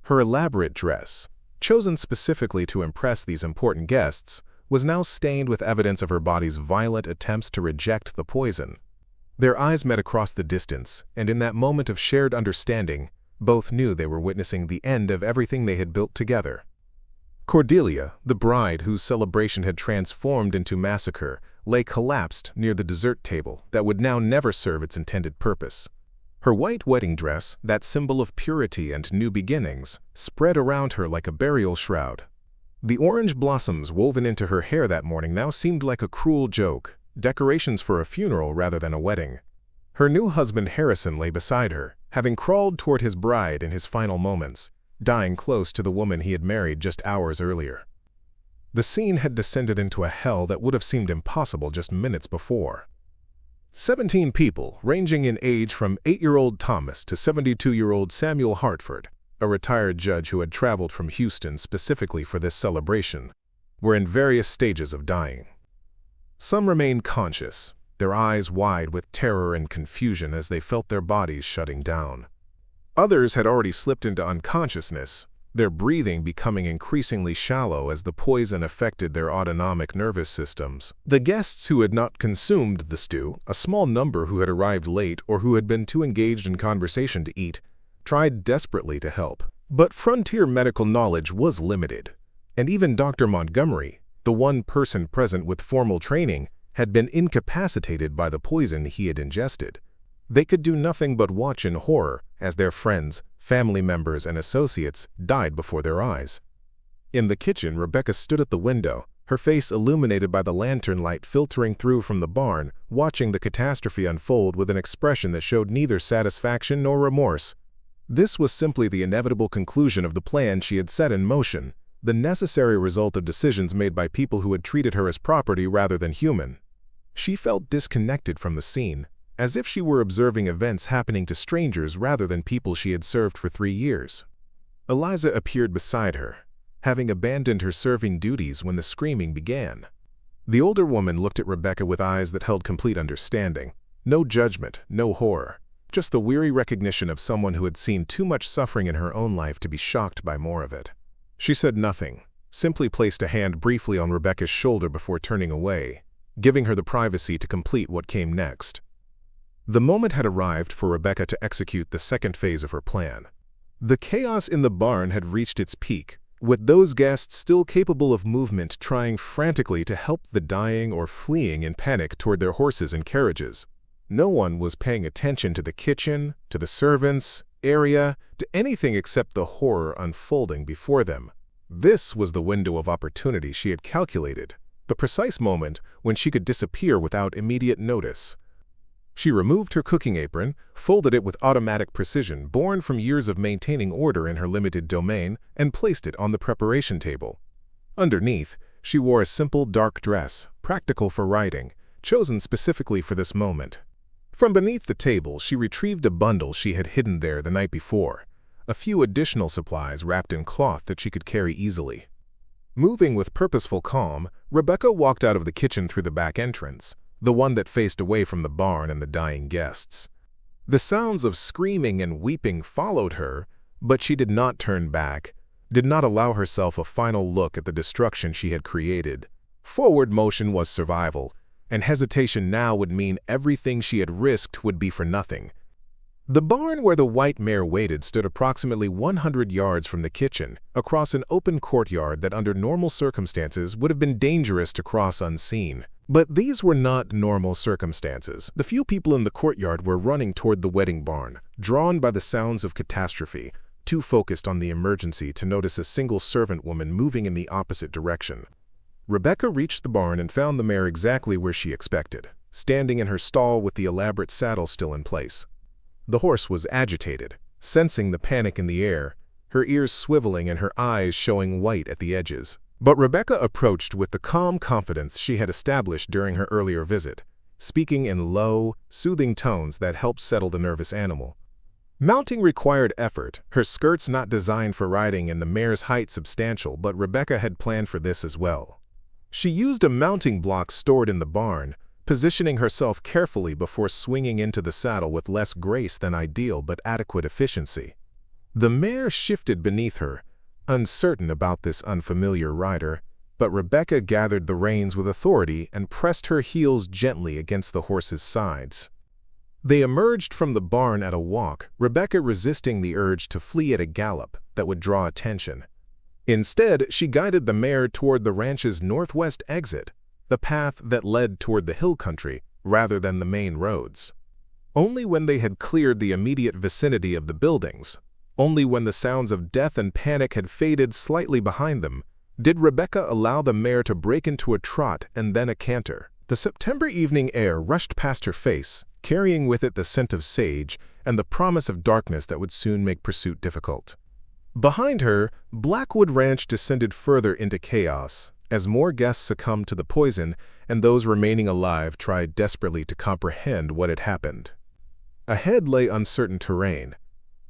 Her elaborate dress, chosen specifically to impress these important guests, was now stained with evidence of her body's violent attempts to reject the poison. Their eyes met across the distance, and in that moment of shared understanding, both knew they were witnessing the end of everything they had built together. Cordelia, the bride whose celebration had transformed into massacre, lay collapsed near the dessert table that would now never serve its intended purpose. Her white wedding dress, that symbol of purity and new beginnings, spread around her like a burial shroud. The orange blossoms woven into her hair that morning now seemed like a cruel joke, decorations for a funeral rather than a wedding. Her new husband Harrison lay beside her, having crawled toward his bride in his final moments, dying close to the woman he had married just hours earlier. The scene had descended into a hell that would have seemed impossible just minutes before. 17 people, ranging in age from 8-year-old Thomas to 72-year-old Samuel Hartford, a retired judge who had traveled from Houston specifically for this celebration, were in various stages of dying. Some remained conscious, their eyes wide with terror and confusion as they felt their bodies shutting down. Others had already slipped into unconsciousness, their breathing becoming increasingly shallow as the poison affected their autonomic nervous systems. The guests who had not consumed the stew, a small number who had arrived late or who had been too engaged in conversation to eat, tried desperately to help. But frontier medical knowledge was limited, and even Dr. Montgomery, the one person present with formal training, had been incapacitated by the poison he had ingested. They could do nothing but watch in horror as their friends, family members, and associates died before their eyes. In the kitchen, Rebecca stood at the window, her face illuminated by the lantern light filtering through from the barn, watching the catastrophe unfold with an expression that showed neither satisfaction nor remorse. This was simply the inevitable conclusion of the plan she had set in motion, the necessary result of decisions made by people who had treated her as property rather than human. She felt disconnected from the scene, as if she were observing events happening to strangers rather than people she had served for 3 years. Eliza appeared beside her, having abandoned her serving duties when the screaming began. The older woman looked at Rebecca with eyes that held complete understanding. No judgment, no horror, just the weary recognition of someone who had seen too much suffering in her own life to be shocked by more of it. She said nothing, simply placed a hand briefly on Rebecca's shoulder before turning away, giving her the privacy to complete what came next. The moment had arrived for Rebecca to execute the second phase of her plan. The chaos in the barn had reached its peak, with those guests still capable of movement trying frantically to help the dying or fleeing in panic toward their horses and carriages. No one was paying attention to the kitchen, to the servants' area, to anything except the horror unfolding before them. This was the window of opportunity she had calculated, the precise moment when she could disappear without immediate notice. She removed her cooking apron, folded it with automatic precision born from years of maintaining order in her limited domain, and placed it on the preparation table. Underneath, she wore a simple dark dress, practical for riding, chosen specifically for this moment. From beneath the table, she retrieved a bundle she had hidden there the night before, a few additional supplies wrapped in cloth that she could carry easily. Moving with purposeful calm, Rebecca walked out of the kitchen through the back entrance, the one that faced away from the barn and the dying guests. The sounds of screaming and weeping followed her, but she did not turn back, did not allow herself a final look at the destruction she had created. Forward motion was survival, and hesitation now would mean everything she had risked would be for nothing. The barn where the white mare waited stood approximately 100 yards from the kitchen, across an open courtyard that under normal circumstances would have been dangerous to cross unseen. But these were not normal circumstances. The few people in the courtyard were running toward the wedding barn, drawn by the sounds of catastrophe, too focused on the emergency to notice a single servant woman moving in the opposite direction. Rebecca reached the barn and found the mare exactly where she expected, standing in her stall with the elaborate saddle still in place. The horse was agitated, sensing the panic in the air, her ears swiveling and her eyes showing white at the edges. But Rebecca approached with the calm confidence she had established during her earlier visit, speaking in low, soothing tones that helped settle the nervous animal. Mounting required effort, her skirts not designed for riding and the mare's height substantial, but Rebecca had planned for this as well. She used a mounting block stored in the barn, positioning herself carefully before swinging into the saddle with less grace than ideal but adequate efficiency. The mare shifted beneath her, uncertain about this unfamiliar rider, but Rebecca gathered the reins with authority and pressed her heels gently against the horse's sides. They emerged from the barn at a walk, Rebecca resisting the urge to flee at a gallop that would draw attention. Instead, she guided the mare toward the ranch's northwest exit, the path that led toward the hill country rather than the main roads. Only when they had cleared the immediate vicinity of the buildings, only when the sounds of death and panic had faded slightly behind them, did Rebecca allow the mare to break into a trot and then a canter. The September evening air rushed past her face, carrying with it the scent of sage and the promise of darkness that would soon make pursuit difficult. Behind her, Blackwood Ranch descended further into chaos, as more guests succumbed to the poison and those remaining alive tried desperately to comprehend what had happened. Ahead lay uncertain terrain,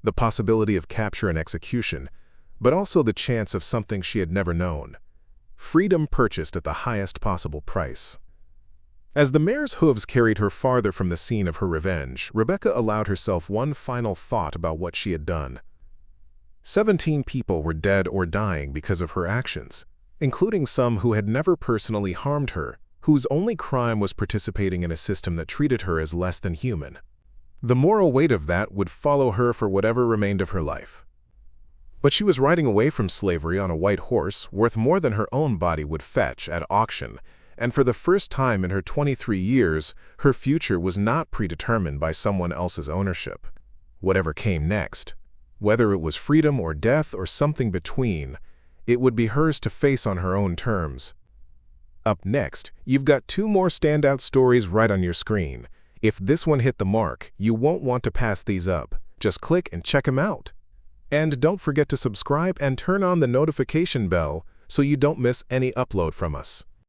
the possibility of capture and execution, but also the chance of something she had never known: freedom purchased at the highest possible price. As the mare's hooves carried her farther from the scene of her revenge, Rebecca allowed herself one final thought about what she had done. 17 people were dead or dying because of her actions, including some who had never personally harmed her, whose only crime was participating in a system that treated her as less than human. The moral weight of that would follow her for whatever remained of her life. But she was riding away from slavery on a white horse worth more than her own body would fetch at auction, and for the first time in her 23 years, her future was not predetermined by someone else's ownership. Whatever came next, whether it was freedom or death or something between, it would be hers to face on her own terms. Up next, you've got 2 more standout stories right on your screen. If this one hit the mark, you won't want to pass these up. Just click and check them out. And don't forget to subscribe and turn on the notification bell so you don't miss any upload from us.